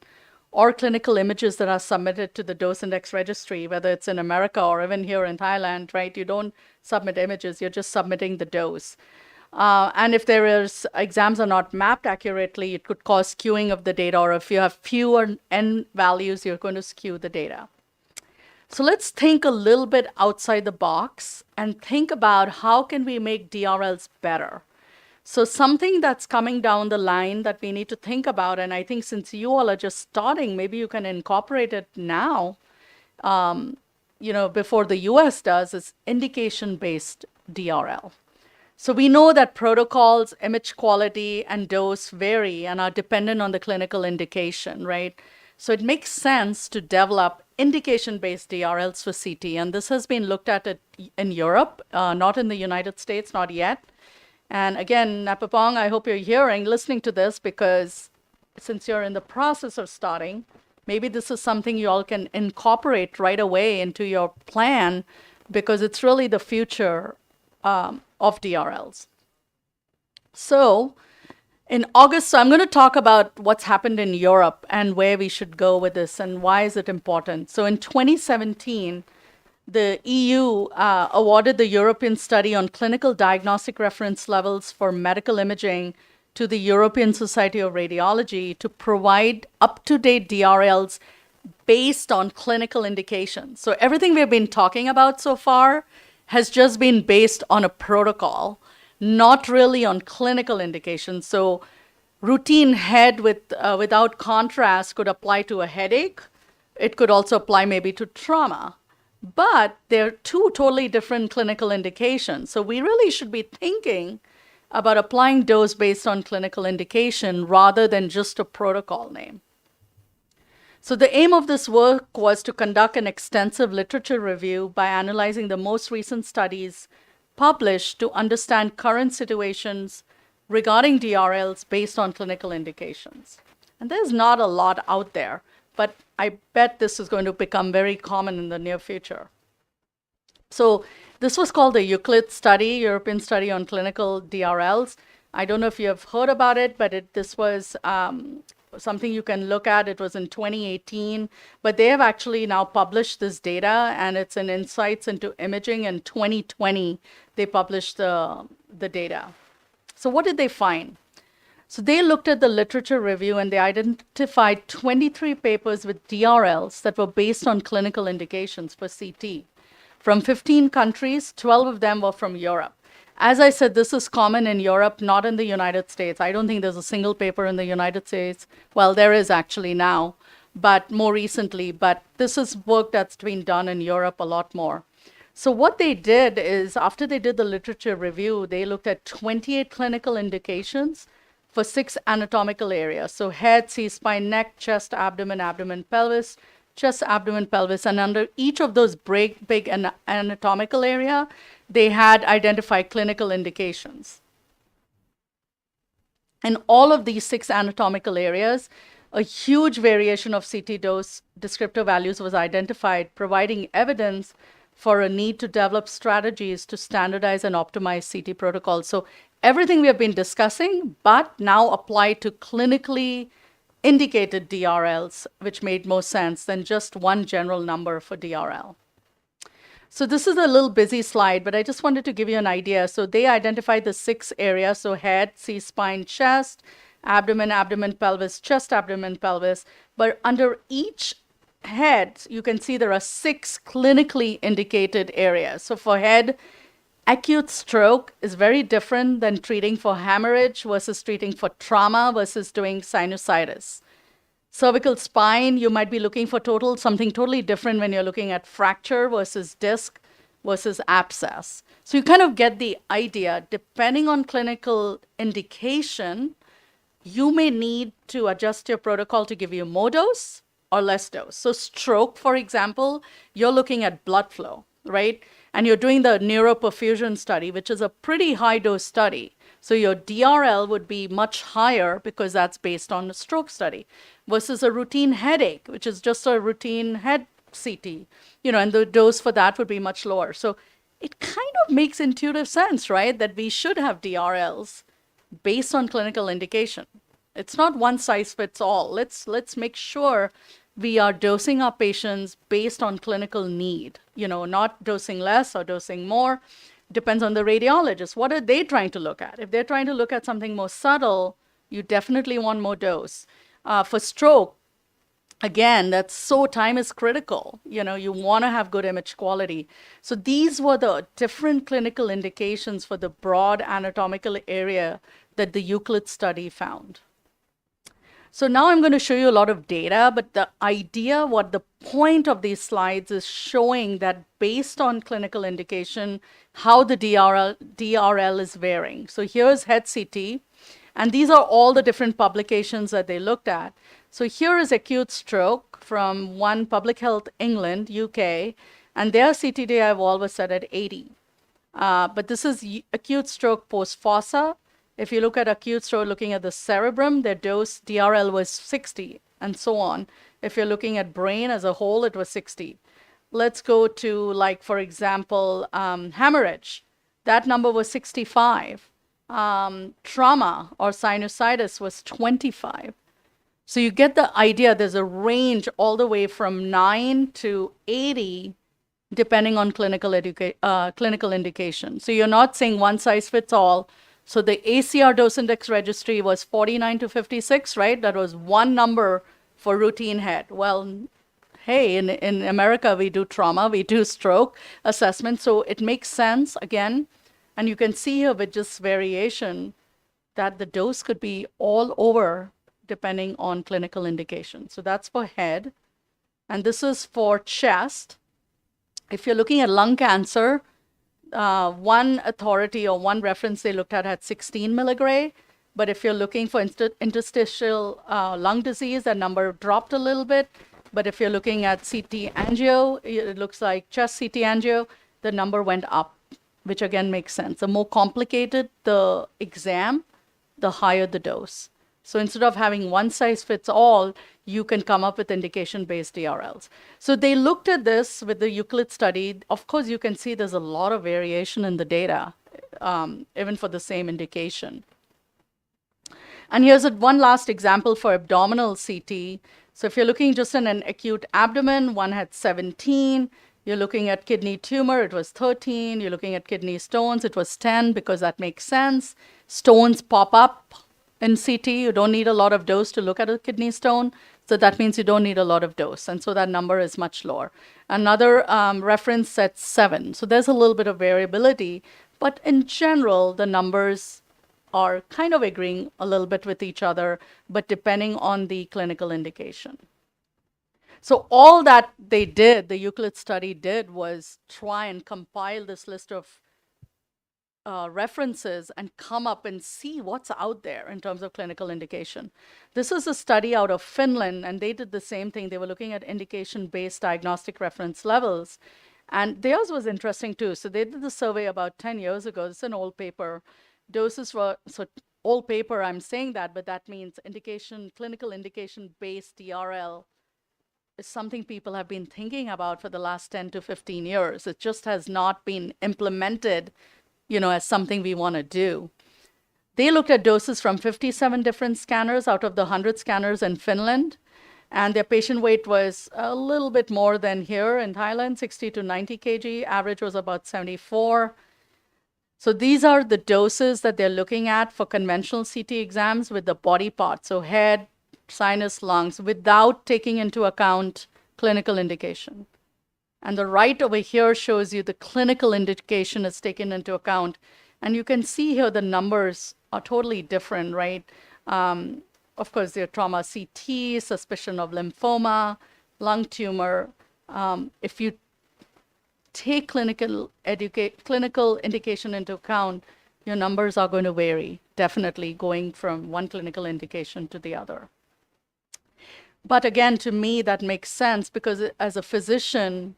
or clinical images that are submitted to the dose index registry, whether it's in America or even here in Thailand, right? You don't submit images, you're just submitting the dose. And if exams are not mapped accurately, it could cause skewing of the data, or if you have fewer N values, you're going to skew the data. So let's think a little bit outside the box and think about how can we make DRLs better. So something that's coming down the line that we need to think about, and I think since you all are just starting, maybe you can incorporate it now, before the US does, is indication-based DRL. So we know that protocols, image quality, and dose vary and are dependent on the clinical indication, right? So it makes sense to develop indication-based DRLs for CT, and this has been looked at in Europe, not in the United States, not yet. And again, Napapong, I hope you're listening to this, because since you're in the process of starting, maybe this is something you all can incorporate right away into your plan, because it's really the future of DRLs. So in August, so I'm going to talk about what's happened in Europe and where we should go with this and why is it important. So in 2017, the EU awarded the European Study on Clinical Diagnostic Reference Levels for Medical Imaging to the European Society of Radiology to provide up-to-date DRLs based on clinical indications. So everything we've been talking about so far has just been based on a protocol, not really on clinical indications. So routine head without contrast could apply to a headache. It could also apply maybe to trauma. But they're 2 totally different clinical indications. So we really should be thinking about applying dose based on clinical indication rather than just a protocol name. So the aim of this work was to conduct an extensive literature review by analyzing the most recent studies published to understand current situations regarding DRLs based on clinical indications. And there's not a lot out there, but I bet this is going to become very common in the near future. So this was called the Euclid study, European Study on Clinical DRLs. I don't know if you have heard about it, but this was something you can look at. It was in 2018, but they have actually now published this data, and it's in Insights into Imaging. In 2020, they published the data. So what did they find? So they looked at the literature review, and they identified 23 papers with DRLs that were based on clinical indications for CT. From 15 countries, 12 of them were from Europe. As I said, this is common in Europe, not in the United States. I don't think there's a single paper in the United States. Well, there is actually now, but more recently. But this is work that's been done in Europe a lot more. So what they did is, after they did the literature review, they looked at 28 clinical indications for 6 anatomical areas. So head, C-spine, neck, chest, abdomen, abdomen, pelvis, chest, abdomen, pelvis. And under each of those big anatomical area, they had identified clinical indications. In all of these 6 anatomical areas, a huge variation of CT dose descriptor values was identified, providing evidence for a need to develop strategies to standardize and optimize CT protocols. So everything we have been discussing, but now applied to clinically indicated DRLs, which made more sense than just one general number for DRL. So this is a little busy slide, but I just wanted to give you an idea. So they identified the 6 areas, so head, C-spine, chest, abdomen, abdomen, pelvis, chest, abdomen, pelvis. But under each head, you can see there are 6 clinically indicated areas. So for head, acute stroke is very different than treating for hemorrhage versus treating for trauma versus doing sinusitis. Cervical spine, you might be looking for something totally different when you're looking at fracture versus disc versus abscess. So you kind of get the idea. Depending on clinical indication, you may need to adjust your protocol to give you more dose or less dose. So stroke, for example, you're looking at blood flow, right? And you're doing the neuroperfusion study, which is a pretty high dose study. So your DRL would be much higher because that's based on a stroke study versus a routine headache, which is just a routine head CT, and the dose for that would be much lower. So it kind of makes intuitive sense, right? That we should have DRLs based on clinical indication. It's not one size fits all. Let's make sure we are dosing our patients based on clinical need, not dosing less or dosing more. Depends on the radiologist. What are they trying to look at? If they're trying to look at something more subtle, you definitely want more dose. For stroke, again, time is critical. You want to have good image quality. So these were the different clinical indications for the broad anatomical area that the Euclid study found. So now I'm going to show you a lot of data, but the idea, what the point of these slides is showing that based on clinical indication, how the DRL is varying. So here's head CT, and these are all the different publications that they looked at. So here is acute stroke from one Public Health England, UK, and their CTD evolve was set at 80. But this is acute stroke post-fossa. If you look at acute stroke, looking at the cerebrum, their dose DRL was 60, and so on. If you're looking at brain as a whole, it was 60. Let's go to, for example, hemorrhage. That number was 65. Trauma or sinusitis was 25. So you get the idea. There's a range all the way from 9 to 80, depending on clinical indication. So you're not saying one size fits all. So the ACR dose index registry was 49 to 56, right? That was one number for routine head. Well, hey, in America, we do trauma, we do stroke assessment. So it makes sense, again. And you can see here with just variation that the dose could be all over depending on clinical indication. So that's for head. And this is for chest. If you're looking at lung cancer, one authority or one reference they looked at had 16 milligray. But if you're looking for interstitial lung disease, that number dropped a little bit. But if you're looking at CT angio, it looks like chest CT angio, the number went up, which again makes sense. The more complicated the exam, the higher the dose. So instead of having one size fits all, you can come up with indication-based DRLs. So they looked at this with the Euclid study. Of course, you can see there's a lot of variation in the data, even for the same indication. And here's one last example for abdominal CT. So if you're looking just in an acute abdomen, one had 17. You're looking at kidney tumor, it was 13. You're looking at kidney stones, it was 10, because that makes sense. Stones pop up in CT. You don't need a lot of dose to look at a kidney stone. So that means you don't need a lot of dose. And so that number is much lower. Another reference set 7. So there's a little bit of variability. But in general, the numbers are kind of agreeing a little bit with each other, but depending on the clinical indication. So all that they did, the Euclid study did, was try and compile this list of references and come up and see what's out there in terms of clinical indication. This is a study out of Finland, and they did the same thing. They were looking at indication-based diagnostic reference levels. And theirs was interesting too. So they did the survey about 10 years ago. It's an old paper. Doses were, so old paper, I'm saying that, but that means clinical indication-based DRL is something people have been thinking about for the last 10 to 15 years. It just has not been implemented, as something we want to do. They looked at doses from 57 different scanners out of the 100 scanners in Finland. And their patient weight was a little bit more than here in Thailand, 60 to 90 kg. Average was about 74. So these are the doses that they're looking at for conventional CT exams with the body parts, so head, sinus, lungs, without taking into account clinical indication. And the right over here shows you the clinical indication is taken into account. And you can see here the numbers are totally different, right? Of course, their trauma CT, suspicion of lymphoma, lung tumor. If you take clinical indication into account, your numbers are going to vary, definitely going from one clinical indication to the other. But again, to me, that makes sense because as a physician,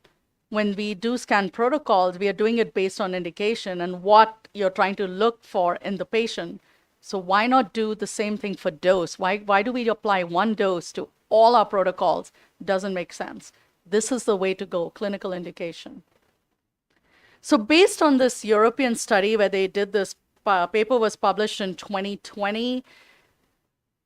when we do scan protocols, we are doing it based on indication and what you're trying to look for in the patient. So why not do the same thing for dose? Why do we apply one dose to all our protocols? Doesn't make sense. This is the way to go, clinical indication. So based on this European study where they did this, paper was published in 2020,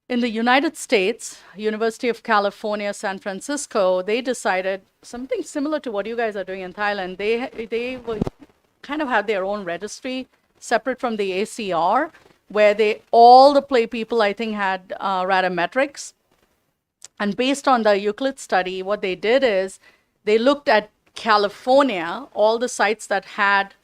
in the United States, University of California, San Francisco, they decided something similar to what you guys are doing in Thailand. They would kind of have their own registry separate from the ACR, where all the play people, I think, had radiometrics. And based on the Euclid study, what they did is they looked at California, all the sites that had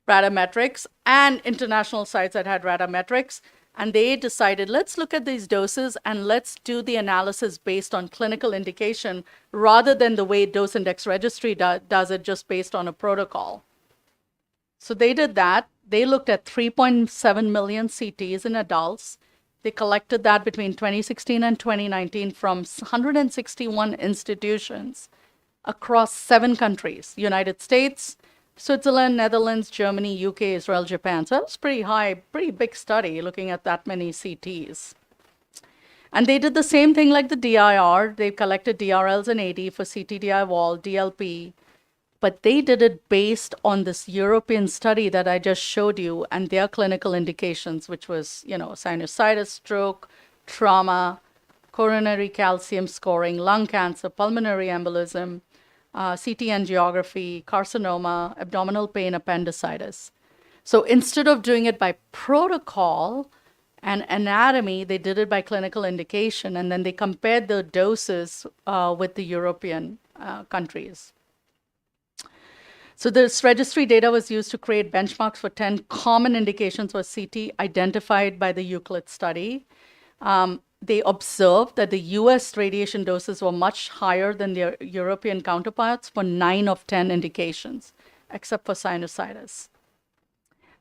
radiometrics and international sites that had radiometrics. And they decided, let's look at these doses and let's do the analysis based on clinical indication rather than the way Dose Index Registry does it just based on a protocol. So they did that. They looked at 3.7 million CTs in adults. They collected that between 2016 and 2019 from 161 institutions across 7 countries: United States, Switzerland, Netherlands, Germany, UK, Israel, Japan. So that was pretty high, pretty big study looking at that many CTs. And they did the same thing like the DIR. They collected DRLs and AD for CT-DI wall, DLP, but they did it based on this European study that I just showed you and their clinical indications, which was, sinusitis, stroke, trauma, coronary calcium scoring, lung cancer, pulmonary embolism, CT angiography, carcinoma, abdominal pain, appendicitis. So instead of doing it by protocol and anatomy, they did it by clinical indication, and then they compared the doses with the European countries. So this registry data was used to create benchmarks for 10 common indications for CT identified by the Euclid study. They observed that the US radiation doses were much higher than their European counterparts for 9 of 10 indications, except for sinusitis.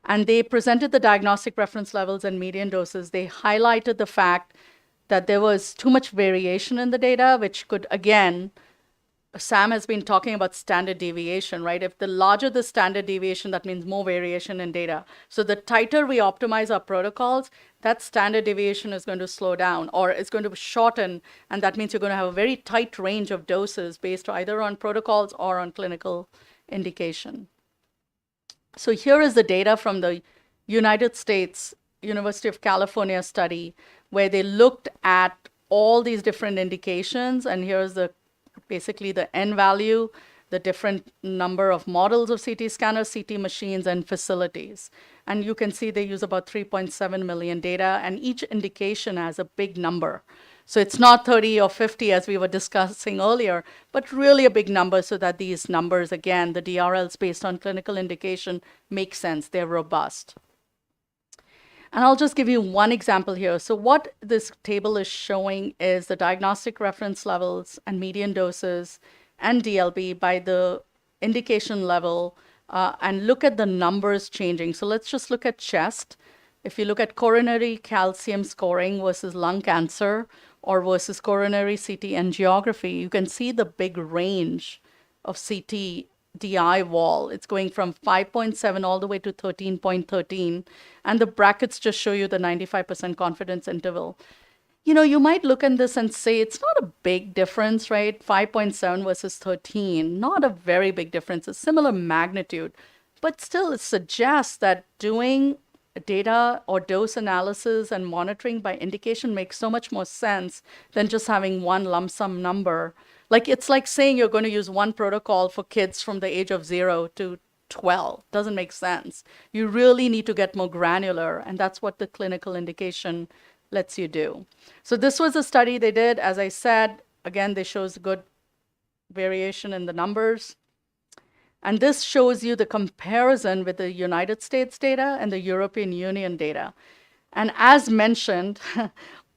And they presented the diagnostic reference levels and median doses. They highlighted the fact that there was too much variation in the data, which could, again, Sam has been talking about standard deviation, right? If the larger the standard deviation, that means more variation in data. So the tighter we optimize our protocols, that standard deviation is going to slow down or it's going to shorten. And that means you're going to have a very tight range of doses based either on protocols or on clinical indication. So here is the data from the United States University of California study where they looked at all these different indications. And here's basically the N value, the different number of models of CT scanners, CT machines, and facilities. And you can see they use about 3.7 million data, and each indication has a big number. So it's not 30 or 50 as we were discussing earlier, but really a big number so that these numbers, again, the DRLs based on clinical indication, make sense. They're robust. And I'll just give you one example here. So what this table is showing is the diagnostic reference levels and median doses and DLB by the indication level, and look at the numbers changing. So let's just look at chest. If you look at coronary calcium scoring versus lung cancer or versus coronary CT angiography, you can see the big range of CT DI wall. It's going from 5.7 all the way to 13.13. And the brackets just show you the 95% confidence interval. You might look at this and say it's not a big difference, right? 5.7 versus 13, not a very big difference, a similar magnitude. But still, it suggests that doing data or dose analysis and monitoring by indication makes so much more sense than just having one lump sum number. It's like saying you're going to use one protocol for kids from the age of 0 to 12. Doesn't make sense. You really need to get more granular, and that's what the clinical indication lets you do. So this was a study they did. As I said, again, they shows good variation in the numbers. And this shows you the comparison with the United States data and the European Union data. And as mentioned,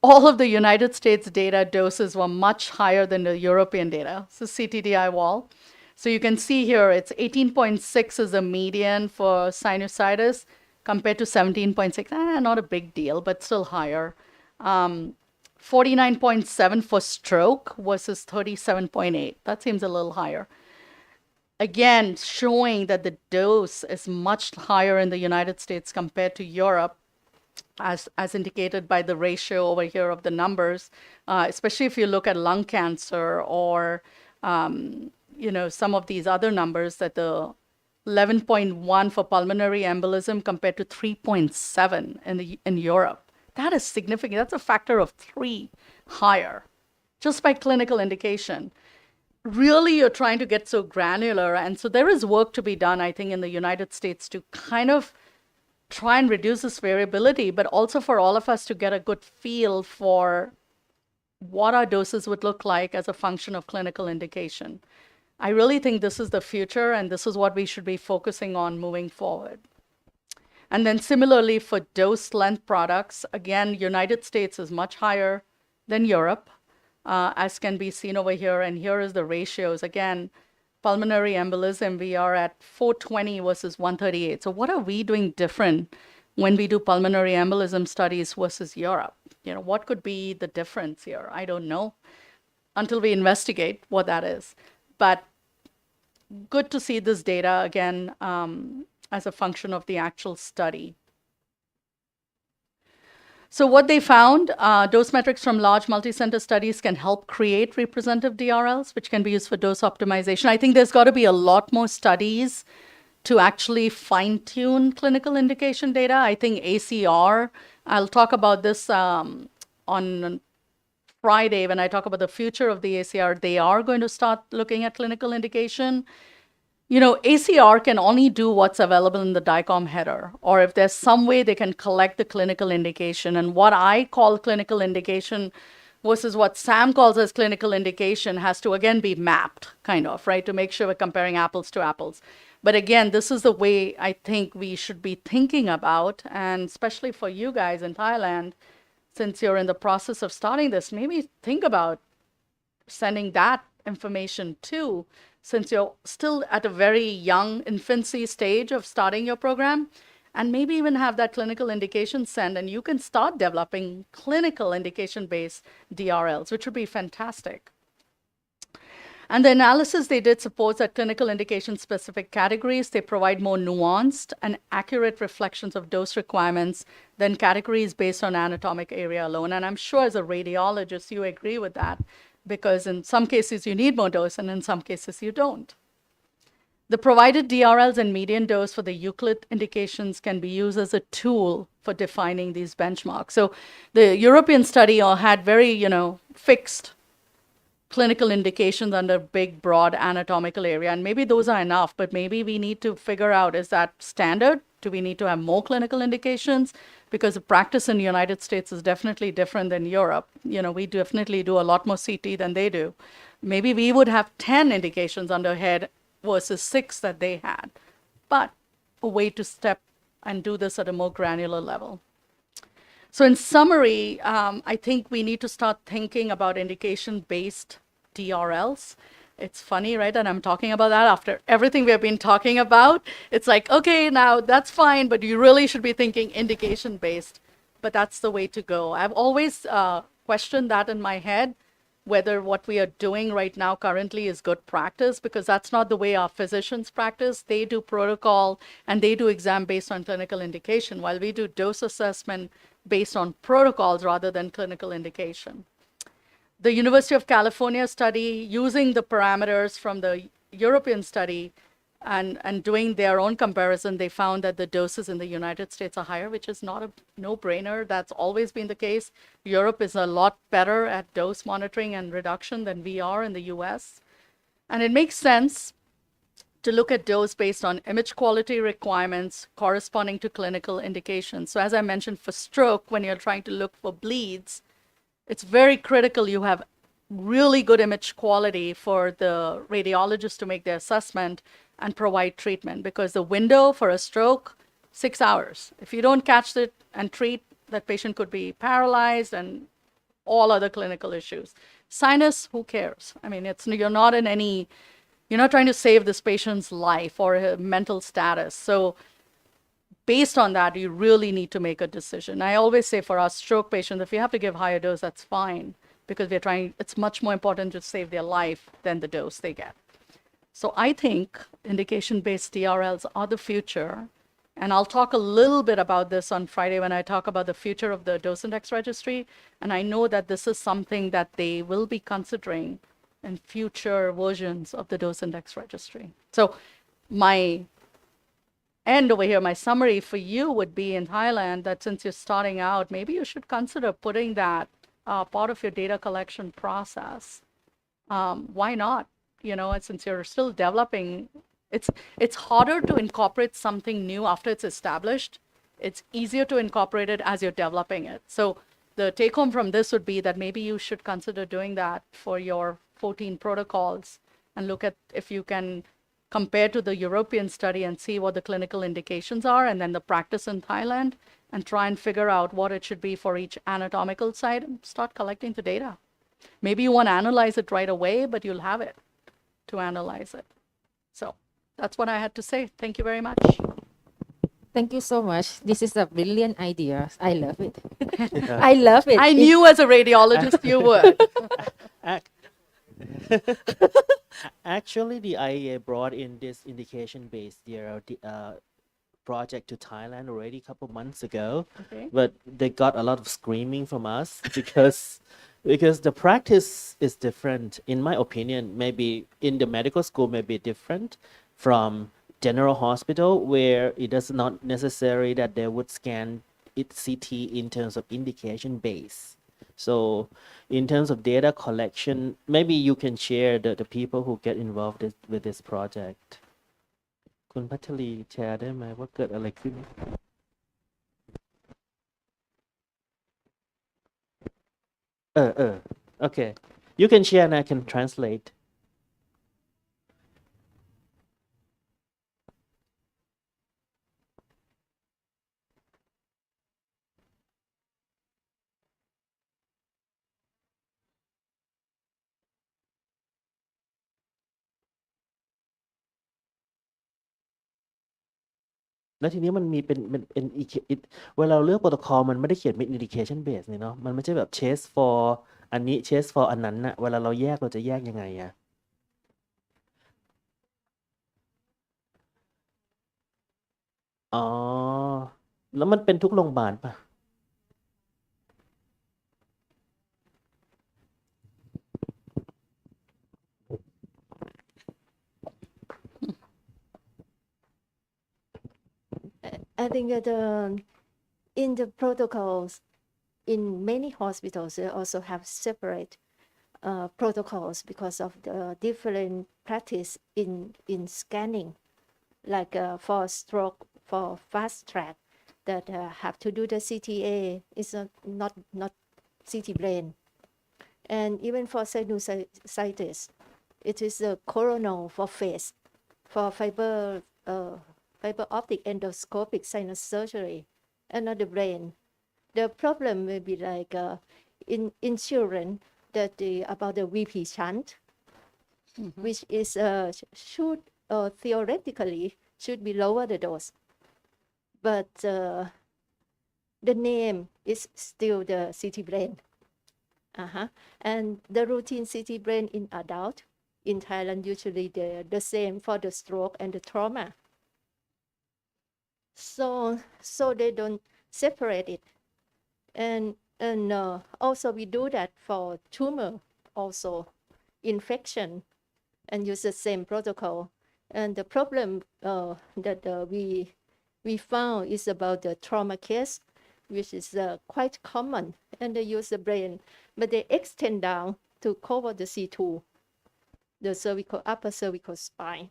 all of the United States data doses were much higher than the European data. So CTDI wall. So you can see here, it's 18.6 is the median for sinusitis compared to 17.6. Not a big deal, but still higher. 49.7 for stroke versus 37.8. That seems a little higher. Again, showing that the dose is much higher in the United States compared to Europe, as indicated by the ratio over here of the numbers, especially if you look at lung cancer or some of these other numbers, that the 11.1 for pulmonary embolism compared to 3.7 in Europe. That is significant. That's a factor of 3 higher, just by clinical indication. Really, you're trying to get so granular. And so there is work to be done, I think, in the United States to kind of try and reduce this variability, but also for all of us to get a good feel for what our doses would look like as a function of clinical indication. I really think this is the future, and this is what we should be focusing on moving forward. And then similarly for dose length products, again, United States is much higher than Europe, as can be seen over here. And here is the ratios. Again, pulmonary embolism, we are at 420 versus 138. So what are we doing different when we do pulmonary embolism studies versus Europe? What could be the difference here? I don't know until we investigate what that is. But good to see this data again as a function of the actual study. So what they found, dose metrics from large multicenter studies can help create representative DRLs, which can be used for dose optimization. I think there's got to be a lot more studies to actually fine-tune clinical indication data. I think ACR, I'll talk about this on Friday when I talk about the future of the ACR. They are going to start looking at clinical indication. ACR can only do what's available in the DICOM header, or if there's some way they can collect the clinical indication. And what I call clinical indication versus what Sam calls as clinical indication has to, again, be mapped, kind of, right, to make sure we're comparing apples to apples. But again, this is the way I think we should be thinking about, and especially for you guys in Thailand, since you're in the process of starting this, maybe think about sending that information too, since you're still at a very young infancy stage of starting your program, and maybe even have that clinical indication sent, and you can start developing clinical indication-based DRLs, which would be fantastic. And the analysis they did supports that clinical indication-specific categories, they provide more nuanced and accurate reflections of dose requirements than categories based on anatomic area alone. And I'm sure as a radiologist, you agree with that, because in some cases you need more dose and in some cases you don't. The provided DRLs and median dose for the Euclid indications can be used as a tool for defining these benchmarks. So the European study had very, fixed clinical indications under big, broad anatomical area. And maybe those are enough, but maybe we need to figure out, is that standard? Do we need to have more clinical indications? Because the practice in the United States is definitely different than Europe. We definitely do a lot more CT than they do. Maybe we would have 10 indications under head versus 6 that they had. But a way to step and do this at a more granular level. So in summary, I think we need to start thinking about indication-based DRLs. It's funny, right? And I'm talking about that after everything we have been talking about. It's like, okay, now that's fine, but you really should be thinking indication-based. But that's the way to go. I've always questioned that in my head, whether what we are doing right now currently is good practice, because that's not the way our physicians practice. They do protocol and they do exam based on clinical indication, while we do dose assessment based on protocols rather than clinical indication. The University of California study, using the parameters from the European study and doing their own comparison, they found that the doses in the United States are higher, which is not a no-brainer. That's always been the case. Europe is a lot better at dose monitoring and reduction than we are in the US. And it makes sense to look at dose based on image quality requirements corresponding to clinical indications. So as I mentioned, for stroke, when you're trying to look for bleeds, it's very critical you have really good image quality for the radiologist to make the assessment and provide treatment, because the window for a stroke, 6 hours. If you don't catch it and treat, that patient could be paralyzed and all other clinical issues. Sinus, who cares? I mean, you're not trying to save this patient's life or her mental status. So based on that, you really need to make a decision. I always say for our stroke patients, if you have to give higher dose, that's fine, because it's much more important to save their life than the dose they get. So I think indication-based DRLs are the future. And I'll talk a little bit about this on Friday when I talk about the future of the dose index registry. And I know that this is something that they will be considering in future versions of the dose index registry. So my end over here, my summary for you would be in Thailand that since you're starting out, maybe you should consider putting that part of your data collection process. Why not? Since you're still developing, it's harder to incorporate something new after it's established. It's easier to incorporate it as you're developing it. So the take home from this would be that maybe you should consider doing that for your 14 protocols and look at if you can compare to the European study and see what the clinical indications are, and then the practice in Thailand, and try and figure out what it should be for each anatomical site and start collecting the data. Maybe you want to analyze it right away, but you'll have it to analyze it. So that's what I had to say. Thank you very much. Thank you so much. This is a brilliant idea. I love it. I love it. I knew as a radiologist you would. Actually, the IEA brought in this indication-based project to Thailand already a couple months ago, Okay. but they got a lot of screaming from us because the practice is different. In my opinion, maybe in the medical school may be different from general hospital, where it is not necessary that they would scan it CT in terms of indication base. So in terms of data collection, maybe you can share the people who get involved with this project. คุณพัชรีแชร์ได้ไหมว่าเกิดอะไรขึ้น okay. You can share and I can translate.แล้วทีนี้มันมีเป็นเวลาเราเลือกโปรโตคอลมันไม่ได้เขียนเป็น indication base นี่เนาะมันไม่ใช่แบบ chase for อันนี้ chase for อันนั้นนะเวลาเราแยกเราจะแยกยังไงอะอ๋อแล้วมันเป็นทุกโรงพยาบาลปะ I think that in the protocols, in many hospitals, they also have separate protocols because of the different practice in scanning, like for stroke, for fast track, that have to do the CTA is not CT brain, and even for sinusitis, it is the coronal for face, for fiber optic endoscopic sinus surgery, and not the brain. The problem may be like in children that about the VP shunt, which is should theoretically should be lower the dose, but the name is still the CT brain. And the routine CT brain in adult in Thailand usually the same for the stroke and the trauma. So they don't separate it, and also we do that for tumor, also infection, and use the same protocol. And the problem that we found is about the trauma case, which is quite common, and they use the brain, but they extend down to cover the C2, the upper cervical spine.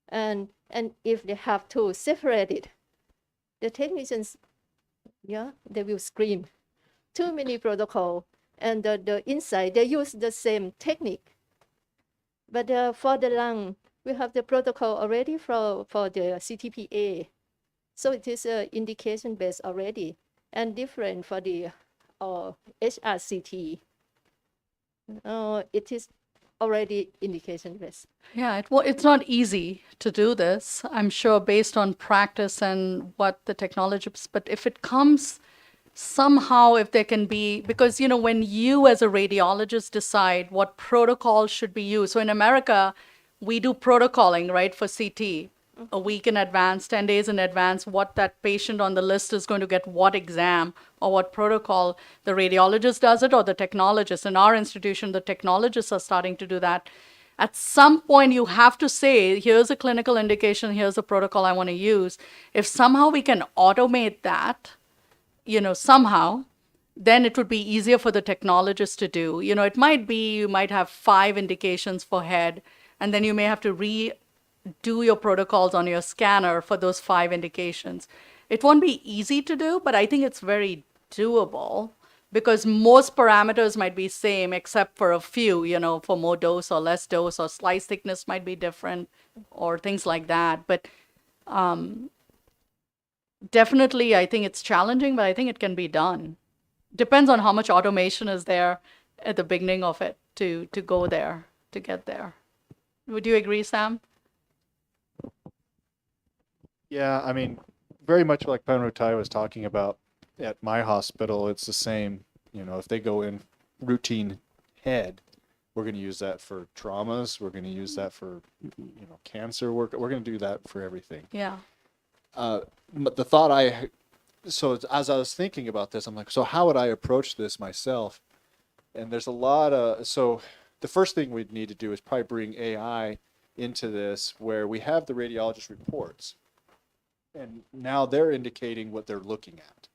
and if they have to separate it, the technicians, yeah, they will scream. Too many protocol, and the inside they use the same technique. But for the lung, we have the protocol already for the CTPA, so it is indication based already, and different for the HRCT. It is already indication based. Yeah, it's not easy to do this, I'm sure, based on practice and what the technology is. But if it comes somehow, if there can be, because, you know, when you as a radiologist decide what protocol should be used. So in America, we do protocoling, right, for CT a week in advance, 10 days in advance, what that patient on the list is going to get what exam or what protocol. The radiologist does it or the technologist. In our institution, the technologists are starting to do that. At some point, you have to say, here's a clinical indication, here's a protocol I want to use. If somehow we can automate that, you know, somehow, then it would be easier for the technologist to do. You know, it might be you might have 5 indications for head, and then you may have to redo your protocols on your scanner for those 5 indications. It won't be easy to do, but I think it's very doable because most parameters might be same except for a few, you know, for more dose or less dose, or slice thickness might be different or things like that. But definitely, I think it's challenging, but I think it can be done. Depends on how much automation is there at the beginning of it to go there, to get there. Would you agree, Sam? Yeah, I mean, very much like Panrutai was talking about at my hospital, it's the same. You know, if they go in routine head, we're going to use that for traumas. We're going to use that for, you know, cancer work. We're going to do that for everything. Yeah. But the thought so as I was thinking about this, I'm like, so how would I approach this myself? And there's a lot so the first thing we'd need to do is probably bring AI into this, where we have the radiologist reports. And now they're indicating what they're looking at.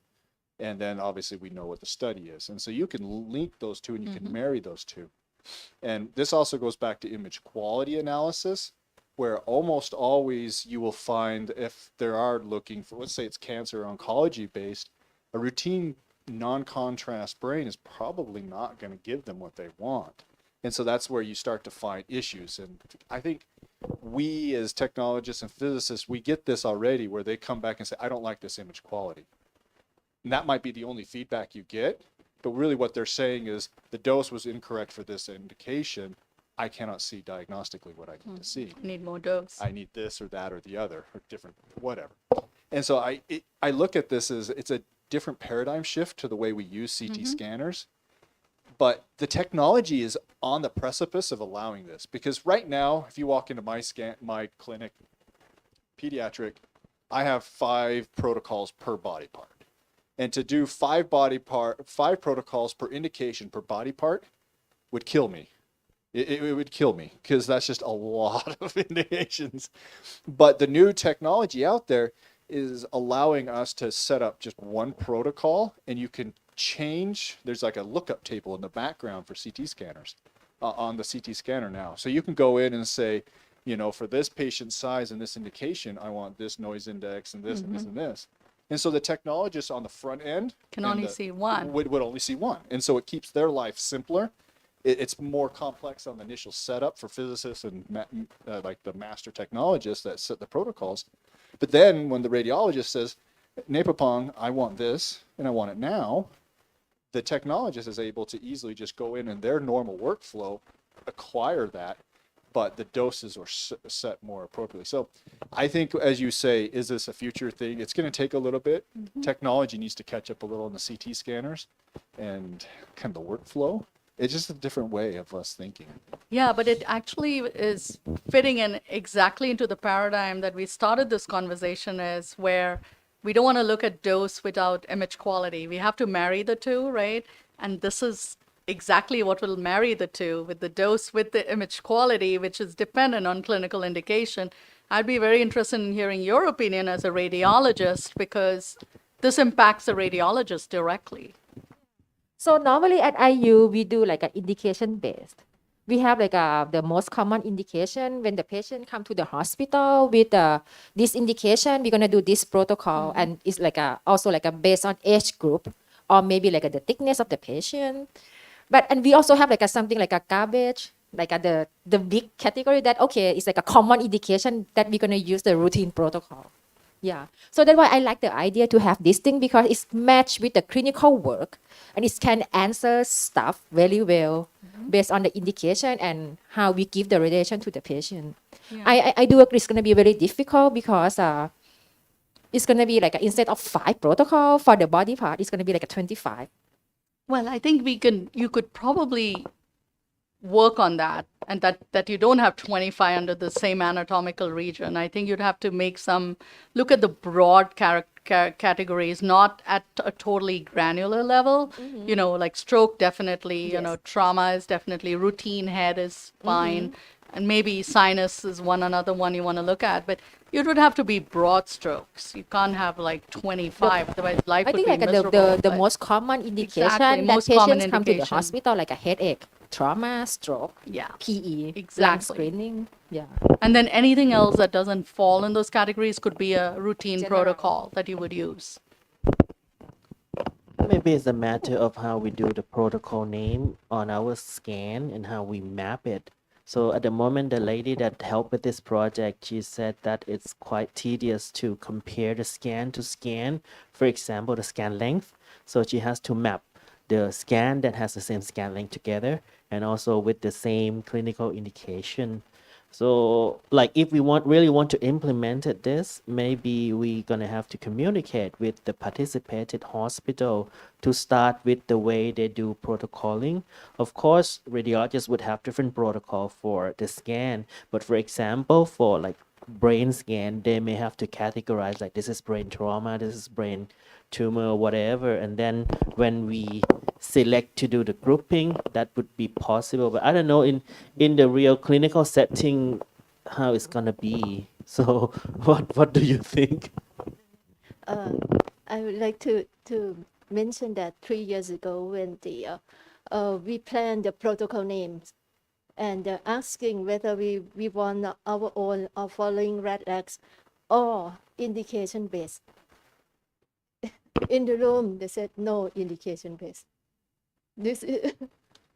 And then obviously we know what the study is. And so you can link those two and you can marry those two. And this also goes back to image quality analysis, where almost always you will find, if they are looking for, let's say it's cancer oncology based, a routine non-contrast brain is probably not going to give them what they want. And so that's where you start to find issues. And I think we as technologists and physicists, we get this already, where they come back and say, I don't like this image quality. And that might be the only feedback you get. But really what they're saying is the dose was incorrect for this indication. I cannot see diagnostically what I need to see. Need more dose. I need this or that or the other, or different, whatever. And so I look at this as it's a different paradigm shift to the way we use CT scanners. But the technology is on the precipice of allowing this, because right now, if you walk into my clinic, pediatric, I have 5 protocols per body part. And to do 5 protocols per indication per body part would kill me. It would kill me, because that's just a lot of indications. But the new technology out there is allowing us to set up just one protocol, and you can change. There's like a lookup table in the background for CT scanners on the CT scanner now. So you can go in and say, you know, for this patient size and this indication, I want this noise index and this and this and this. And so the technologists on the front end Can only see one. Would only see one. And so it keeps their life simpler. It's more complex on the initial setup for physicists and like the master technologists that set the protocols. But then when the radiologist says, Napapong, I want this and I want it now, the technologist is able to easily just go in and their normal workflow acquire that, but the doses are set more appropriately. So I think, as you say, is this a future thing? It's going to take a little bit. Technology needs to catch up a little in the CT scanners and kind of the workflow. It's just a different way of us thinking. Yeah, but it actually is fitting in exactly into the paradigm that we started this conversation is, where we don't want to look at dose without image quality. We have to marry the two, right? And this is exactly what will marry the two, with the dose with the image quality, which is dependent on clinical indication. I'd be very interested in hearing your opinion as a radiologist, because this impacts the radiologist directly. So normally at IU, we do like an indication based. we have like the most common indication when the patient come to the hospital with this indication, we're gonna do this protocol, and it's like also like based on age group or maybe like the thickness of the patient. And we also have like something like a garbage, like the big category that okay, it's like a common indication that we're gonna use the routine protocol. Yeah. So that's why I like the idea to have this thing because it's matched with the clinical work and it can answer stuff very well based on the indication and how we give the radiation to the patient. I do agree it's going to be very difficult because it's going to be like instead of 5 protocol for the body part, it's going to be like a 25. Well, I think you could probably work on that, and that you don't have 25 under the same anatomical region. I think you'd have to look at the broad categories, not at a totally granular level. You know, like stroke, definitely, you know, trauma is definitely, routine head is fine, and maybe sinus is another one you want to look at, but it would have to be broad strokes. You can't have like 25, otherwise life I would think be like miserable. the but- most common indication Exactly, that most common patients come to the indication. hospital like a headache, trauma, stroke, Yeah. PE, lung Exactly. screening. Yeah. And then anything else that doesn't fall in those categories could be a routine General. protocol that you would use. Maybe it's a matter of how we do the protocol name on our scan and how we map it. So at the moment, the lady that helped with this project, she said that it's quite tedious to compare the scan to scan. For example, the scan length. So she has to map the scan that has the same scan length together and also with the same clinical indication. So, like, if we really want to implement this, maybe we're gonna have to communicate with the participated hospital to start with the way they do protocoling. Of course, radiologists would have different protocol for the scan, but for example, for like brain scan, they may have to categorize like this is brain trauma, this is brain tumor, whatever, and then when we select to do the grouping, that would be possible. But I don't know in the real clinical setting how it's gonna be. So what do you think? I would like to mention that 3 years ago when we planned the protocol names and asking whether we want our own or following red X or indication based. In the room, they said no indication based. This is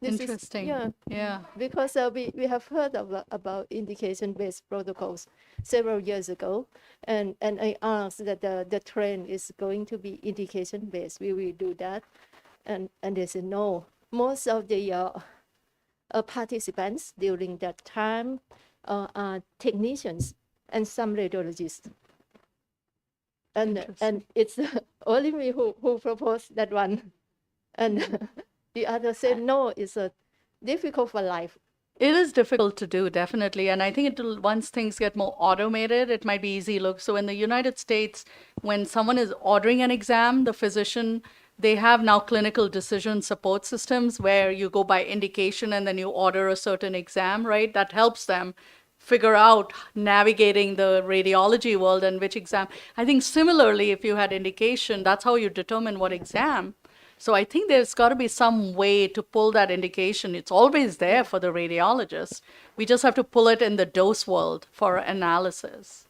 Interesting. Yeah. because we have heard about indication-based protocols several years ago, and I asked that the trend is going to be indication-based. We will do that, and they said no. Most of the participants during that time are technicians and some radiologists, and it's only me who proposed that one, and the other said no. It's difficult for life. It is difficult to do, definitely. And I think once things get more automated, it might be easy. Look, so in the United States, when someone is ordering an exam, the physician, they have now clinical decision support systems where you go by indication and then you order a certain exam, right? That helps them figure out navigating the radiology world and which exam. I think similarly, if you had indication, that's how you determine what exam. So I think there's got to be some way to pull that indication. It's always there for the radiologist. We just have to pull it in the dose world for analysis.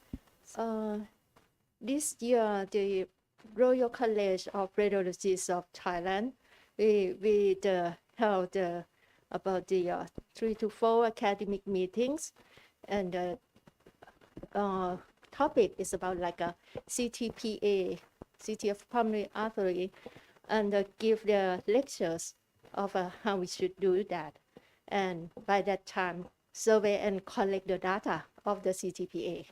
This year, the Royal College of Radiologists of Thailand, we held about the 3 to 4 academic meetings, and the topic is about like a CTPA, CT of pulmonary artery, and give the lectures of how we should do that. And by that time, survey and collect the data of the CTPA.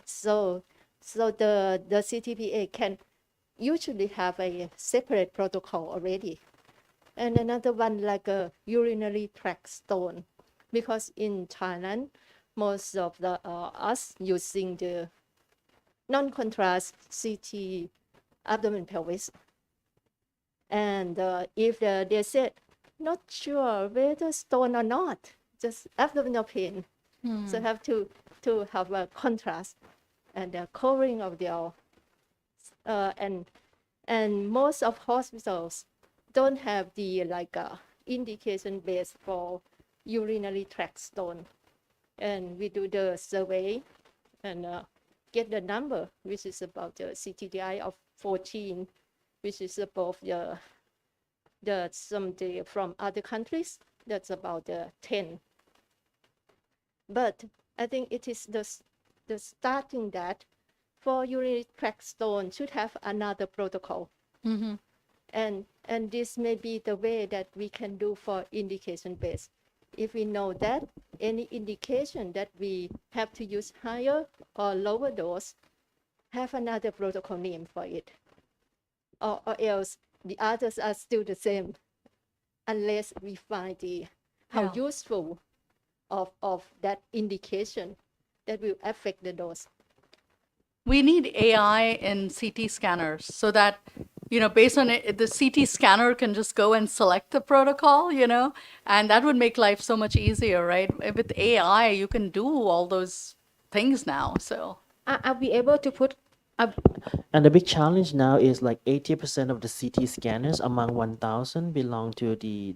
So the CTPA can usually have a separate protocol already. And another one like a urinary tract stone, because in Thailand, most of the us using the non-contrast CT abdomen pelvis. And if they said, not sure whether stone or not, just abdominal pain. So have to have a contrast and the covering of the and most of hospitals don't have the like indication base for urinary tract stone, and we do the survey and get the number, which is about the CTDI of 14, which is above from other countries. That's about 10. But I think it is the starting that for urinary tract stone should have another protocol. Mm-hmm. And this may be the way that we can do for indication based. If we know that any indication that we have to use higher or lower dose, have another protocol name for it. Or else the others are still the same, unless we find how Yeah. useful of that indication that will affect the dose. We need AI in CT scanners so that, based on it, the CT scanner can just go and select the protocol, and that would make life so much easier, right? With AI, you can do all those things now. So, Are we able to put And the big challenge now is like 80% of the CT scanners among 1,000 belong to the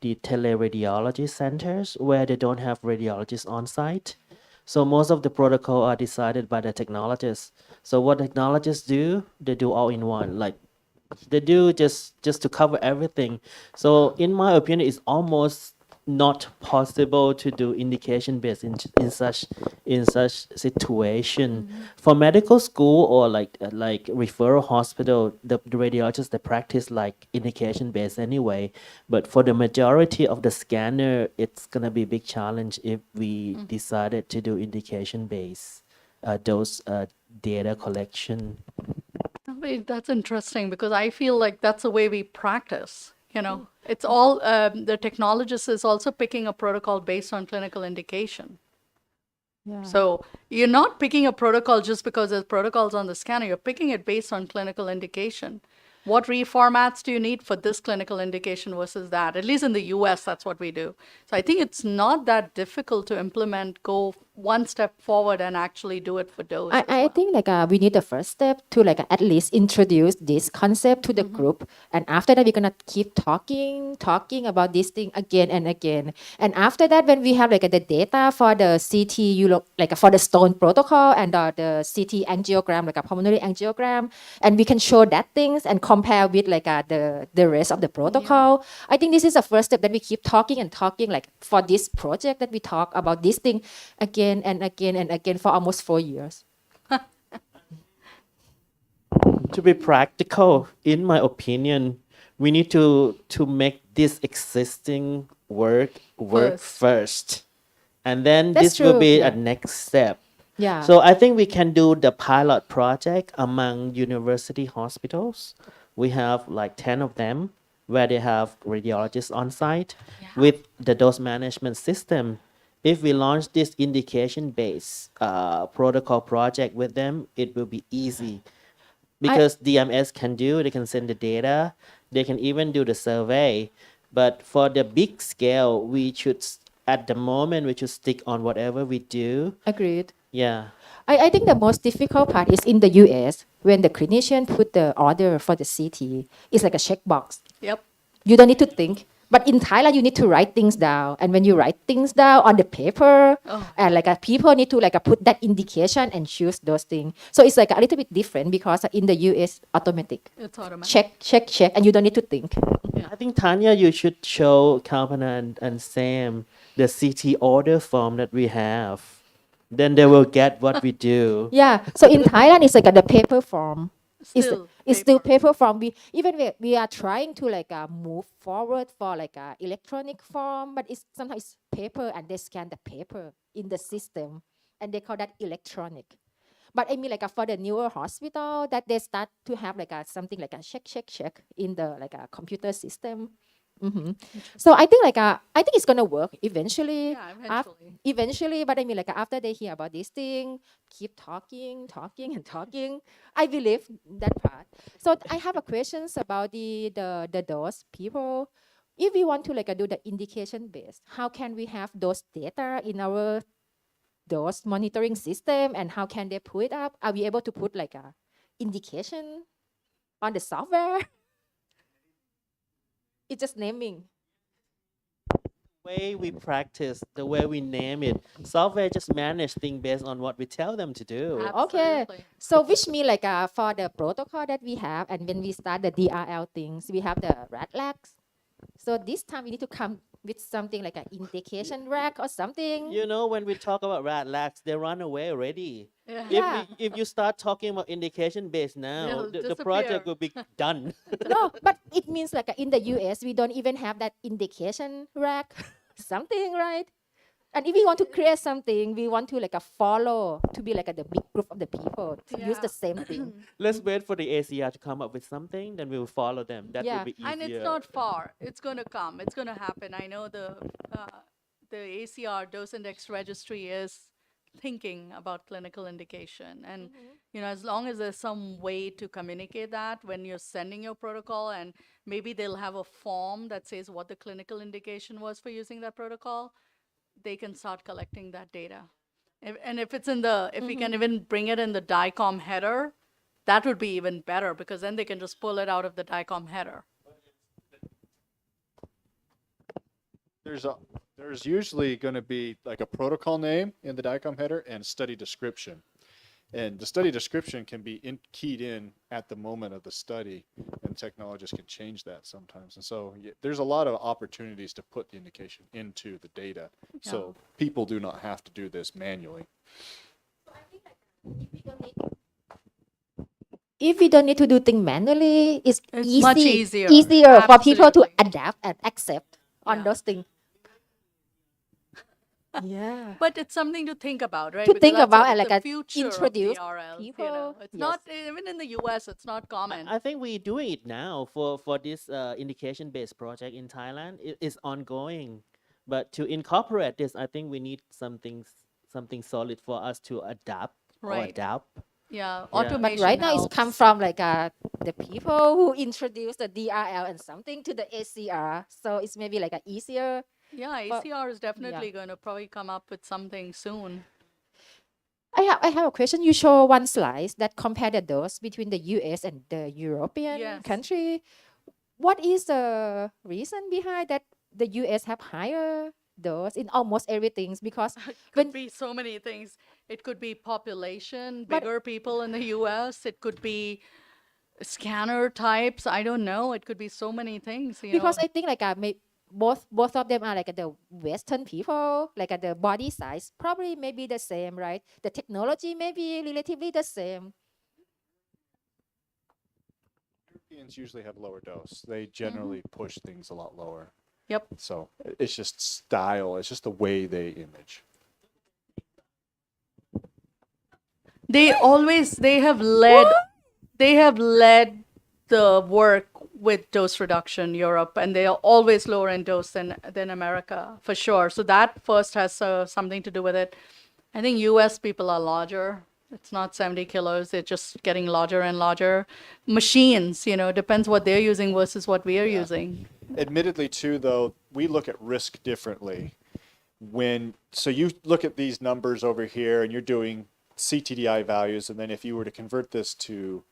teleradiology centers where they don't have radiologists on site. So most of the protocol are decided by the technologists. So what technologists do, they do all in one. Like they do just to cover everything. So in my opinion, it's almost not possible to do indication based in such situation. For medical school or like referral hospital, the radiologists they practice like indication based anyway. But for the majority of the scanner, it's gonna be a big challenge if we decided to do indication based those data collection. wait, that's interesting because I feel like that's the way we practice. It's all the technologist is also picking a protocol based on clinical indication. yeah. So you're not picking a protocol just because there's protocols on the scanner. You're picking it based on clinical indication. What reformats do you need for this clinical indication versus that? At least in the US, that's what we do. So I think it's not that difficult to implement, go one step forward and actually do it for dose. as I well. think we need the first step to at least introduce this concept to the group, and after that we're gonna keep talking about this thing again and again. And after that, when we have the data for the CT, for the stone protocol and the CT angiogram, a pulmonary angiogram, and we can show that things and compare with the rest of the protocol. I think this is the first step that we keep talking and talking for this project that we talk about this thing again and again and again for almost 4 years. To be practical, in my opinion, we need to make this existing work first. And then That's this will true, be yeah. a next step. Yeah. So I think we can do the pilot project among university hospitals. We have like 10 of them where they have radiologists on site with the dose management system. If we launch this indication based protocol project with them, it will be easy because DMS can do, they can send the data, they can even do the survey. But for the big scale, we should, at the moment, we should stick on whatever we do. Agreed. Yeah. I think the most difficult part is in the US when the clinician put the order for the CT. It's like a checkbox. Yep. You don't need to think. But in Thailand, you need to write things down. And when you write things down on the paper, and people need to put that indication and choose those things. So it's a little bit different because in the US, automatic. It's automatic. Check, and you don't need to think. I think Tanya, you should show Kalpana and Sam the CT order form that we have. Then they will get what we do. Yeah. So in Thailand, it's the paper form. It's still paper. paper form. We are trying to move forward for a electronic form, but it's sometimes paper and they scan the paper in the system and they call that electronic. But I mean for the newer hospital that they start to have something like a check in the a computer system. So I think I think it's gonna work eventually. Yeah, eventually. Eventually, but I mean after they hear about this thing, keep talking and talking. I believe that part. So I have a questions about the dose people. If we want to do the indication based, how can we have those data in our dose monitoring system, and how can they put it up? Are we able to put a indication on the software? It's just naming. way we practice, the way we name it. Software just manage things based on what we tell them to do. Okay, Absolutely. so which mean like for the protocol that we have, and when we start the DRL things, we have the red flags. So this time we need to come with something like an indication rack or something. You know, when we talk about rat lags, they run away already. Yeah. Yeah. If you start talking about indication based now, They'll the project disappear. will be done. No, but it means like in the US, we don't even have that indication rack, something, right? And if we want to create something, we want to like follow to be like the big group of the people to use Yeah. the same thing. Let's wait for the ACR to come up with something, then we will follow them. That Yeah. will be easier. And it's not far. It's going to come. It's going to happen. I know the ACR dose index registry is thinking about clinical indication, and you know, as long as there's some way to communicate that when you're sending your protocol, and maybe they'll have a form that says what the clinical indication was for using that protocol, they can start collecting that data. And if it's in the, if we can even bring it in the DICOM header, that would be even better, because then they can just pull it out of the DICOM header. There's usually going to be like a protocol name in the DICOM header and study description. And the study description can be keyed in at the moment of the study, and technologists can change that sometimes. And so there's a lot of opportunities to put the indication into the data. So people do not have to do this manually. If we don't need to do things manually, it's Much easier. for people to Absolutely. adapt and accept on Yeah. those things. Yeah. But it's something to think about, right? To Because think that's about what and the like a future of introduce DRLs, you people. know. It's Yes. not, even in the US, it's not common. I think we're doing it now for this indication-based project in Thailand. It is ongoing, but to incorporate this, I think we need something solid for us to adapt or Right. adapt. Yeah, But automation right now it's come helps. from like the people who introduced the DRL and something to the ACR. So it's maybe like a easier. Yeah, but- ACR is definitely going to probably come up with something soon. I have a question. You show one slide that compare the dose between the US and the European Yes. country. What is the reason behind that the US have higher dose in almost everything? Because Could when be so many things. It could be population, But- bigger people in the US. It could be scanner types. I don't know. It could be so many things. You because know. I think like both of them are like the Western people, like the body size probably maybe the same, right? The technology may be relatively the same. Europeans usually have lower dose. They generally push things a lot lower. Yep. So it's just style. It's just the way they image. They have led the work with dose reduction Europe, and they are always lower in dose than America for sure. So that first has something to do with it. I think US people are larger. It's not 70 kilos. They're just getting larger and larger. Machines, you know, depends what they're using versus what we are using. Admittedly, too, though, we look at risk differently. So you look at these numbers over here, and you're doing CTDI values, and then if you were to convert this to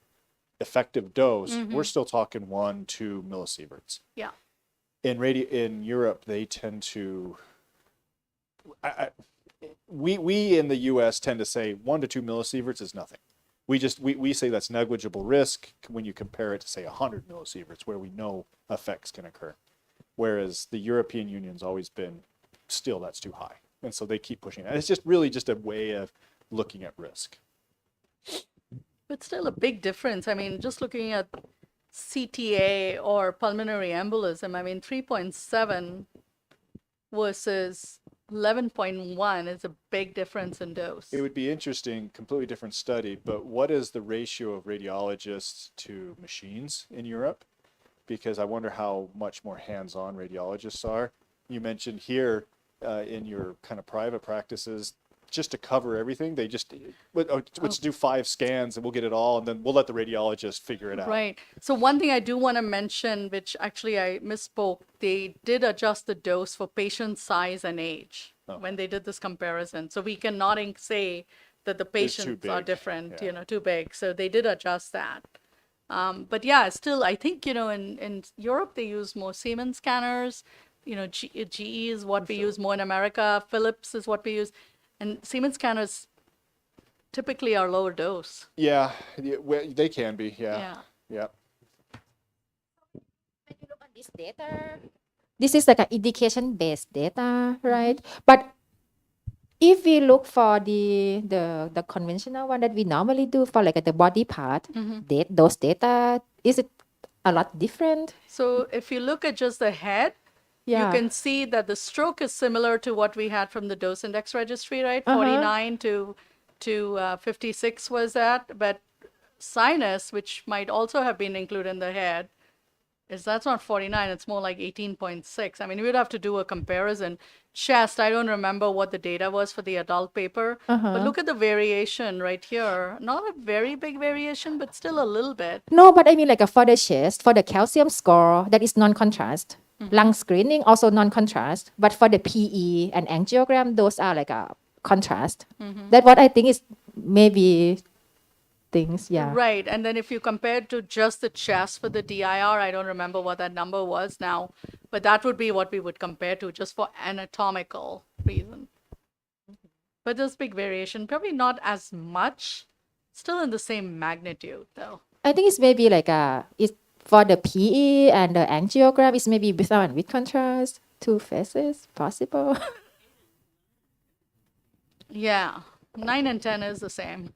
effective dose, we're still talking 1-2 millisieverts. Yeah. In Europe, they tend to. We in the U.S. tend to say 1 to 2 millisieverts is nothing. We say that's negligible risk when you compare it to say 100 millisieverts, where we know effects can occur. Whereas the European Union's always been, still that's too high, and so they keep pushing it. It's just really just a way of looking at risk. But still a big difference. I mean, just looking at CTA or pulmonary embolism, I mean, 3.7 versus 11.1 is a big difference in dose. It would be interesting, completely different study, but what is the ratio of radiologists to machines in Europe? Because I wonder how much more hands-on radiologists are. You mentioned here in your kind of private practices, just to cover everything, they just, let's do 5 scans and we'll get it all, and then we'll let the radiologist figure it out. Right. So one thing I do want to mention, which actually I misspoke, they did adjust the dose for patient size and age when they did this comparison. So we cannot say that the It's too patients are big, different, yeah. you know, too big. So they did adjust that. But yeah, still, I think, you know, in Europe, they use more Siemens scanners. GE is what we use more in America. Philips is what we use. And Siemens scanners typically are lower dose. Yeah, they can be. Yeah. Yeah. Yeah. When you look at this data, this is like an indication-based data, right? But if we look for the conventional one that we normally do for like the body part, those data, is it a lot different? So if you look at just the head, Yeah. you can see that the stroke is similar to what we had from the dose index registry, right? 49 to 56 was that, but sinus, which might also have been included in the head, that's not 49, it's more like 18.6. I mean, we would have to do a comparison. Chest, I don't remember what the data was for the adult paper, but look at the variation right here. Not a very big variation, but still a little bit. No, but I mean like for the chest, for the calcium score, that is non-contrast. Lung screening, also non-contrast. But for the PE and angiogram, those are like a contrast. That's what I think is maybe things, yeah. Right. And then if you compare to just the chest for the DIR, I don't remember what that number was now, but that would be what we would compare to just for anatomical reason. But there's big variation, probably not as much, still in the same magnitude though. I think it's maybe like it's for the PE and the angiogram, it's maybe without and with contrast, two phases, possible. Yeah. 9 and 10 is the same.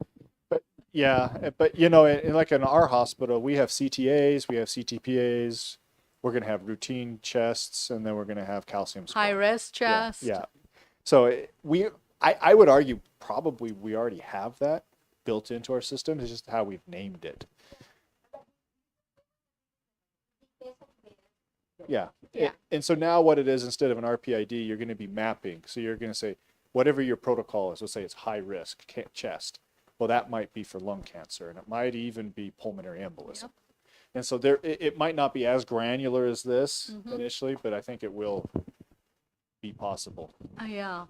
Yeah, but in our hospital, we have CTAs, we have CTPAs, we're going to have routine chests, and then we're going to have calcium score. High res chest. Yeah. So I would argue probably we already have that built into our system. It's just how we've named it. Yeah. And so now what it is, instead of an RPID, you're going to be mapping. So you're going to say, whatever your protocol is, let's say it's high risk chest. Well, that might be for lung cancer, and it might even be pulmonary embolism. And so it might not be as granular as this initially, but I think it will be possible. Yeah.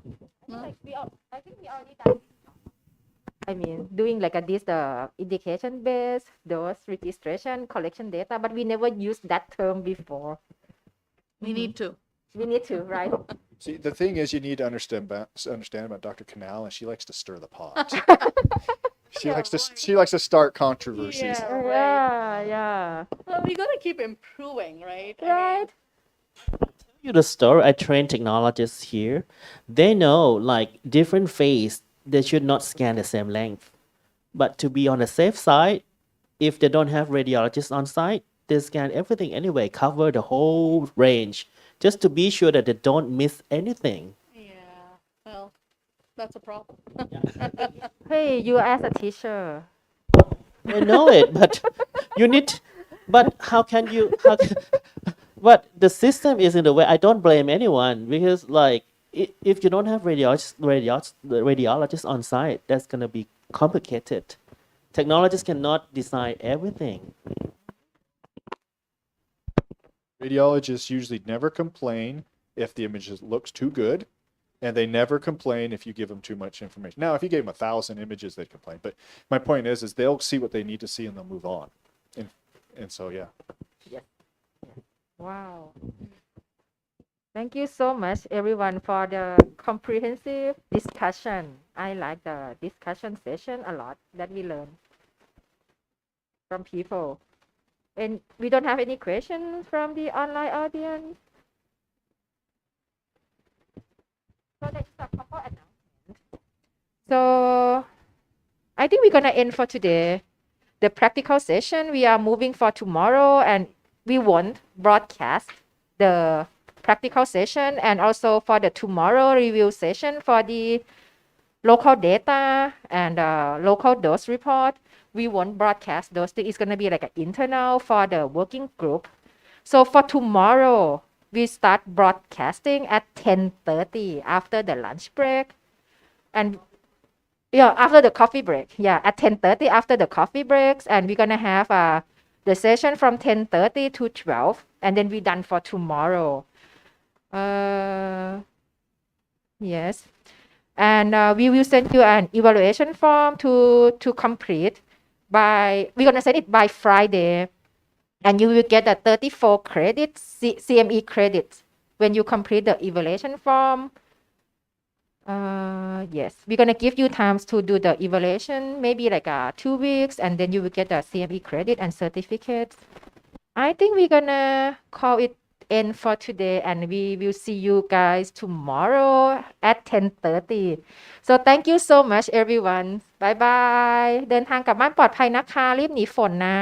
I think we already done. I mean, doing like this indication based dose registration collection data, but we never used that term before. We need to. We need to, right? See, the thing is, you need to understand about Dr. Canal, and she likes to stir the pot. She likes to start controversies. Yeah. Well, we got to keep improving, right? Right. You the story. I train technologists here. They know like different phase, they should not scan the same length. But to be on the safe side, if they don't have radiologists on site, they scan everything anyway, cover the whole range, just to be sure that they don't miss anything. Yeah. Well, that's a problem. Hey, you as a teacher. I know it, but you need. But how can you? But the system is in the way. I don't blame anyone because, like, if you don't have radiologists on site, that's gonna be complicated. Technologists cannot design everything. Radiologists usually never complain if the image looks too good, and they never complain if you give them too much information. Now, if you gave them 1,000 images, they'd complain. But my point is they'll see what they need to see and they'll move on. And so, yeah. Wow. Thank you so much, everyone, for the comprehensive discussion. I like the discussion session a lot that we learned from people. And we don't have any questions from the online audience. So that's a couple announcements. So I think we're gonna end for today. The practical session we are moving for tomorrow, and we won't broadcast the practical session, and also for the tomorrow review session for the local data and local dose report, we won't broadcast those things. It's going to be like an internal for the working group. So for tomorrow, we start broadcasting at 10:30 after the lunch break. And yeah, after the coffee break. Yeah, at 10:30 after the coffee breaks. And we're going to have the session from 10:30 to 12. And then we're done for tomorrow. Yes. And we will send you an evaluation form to complete we're going to send it by Friday. And you will get a 34 credits, CME credits when you complete the evaluation form. Yes, we're gonna give you times to do the evaluation, maybe like 2 weeks, and then you will get the CME credit and certificates. I think we're gonna call it end for today, and we will see you guys tomorrow at 10:30. So thank you so much everyone. Bye bye เดินทางกลับบ้านปลอดภัยนะคะ รีบหนีฝนนะ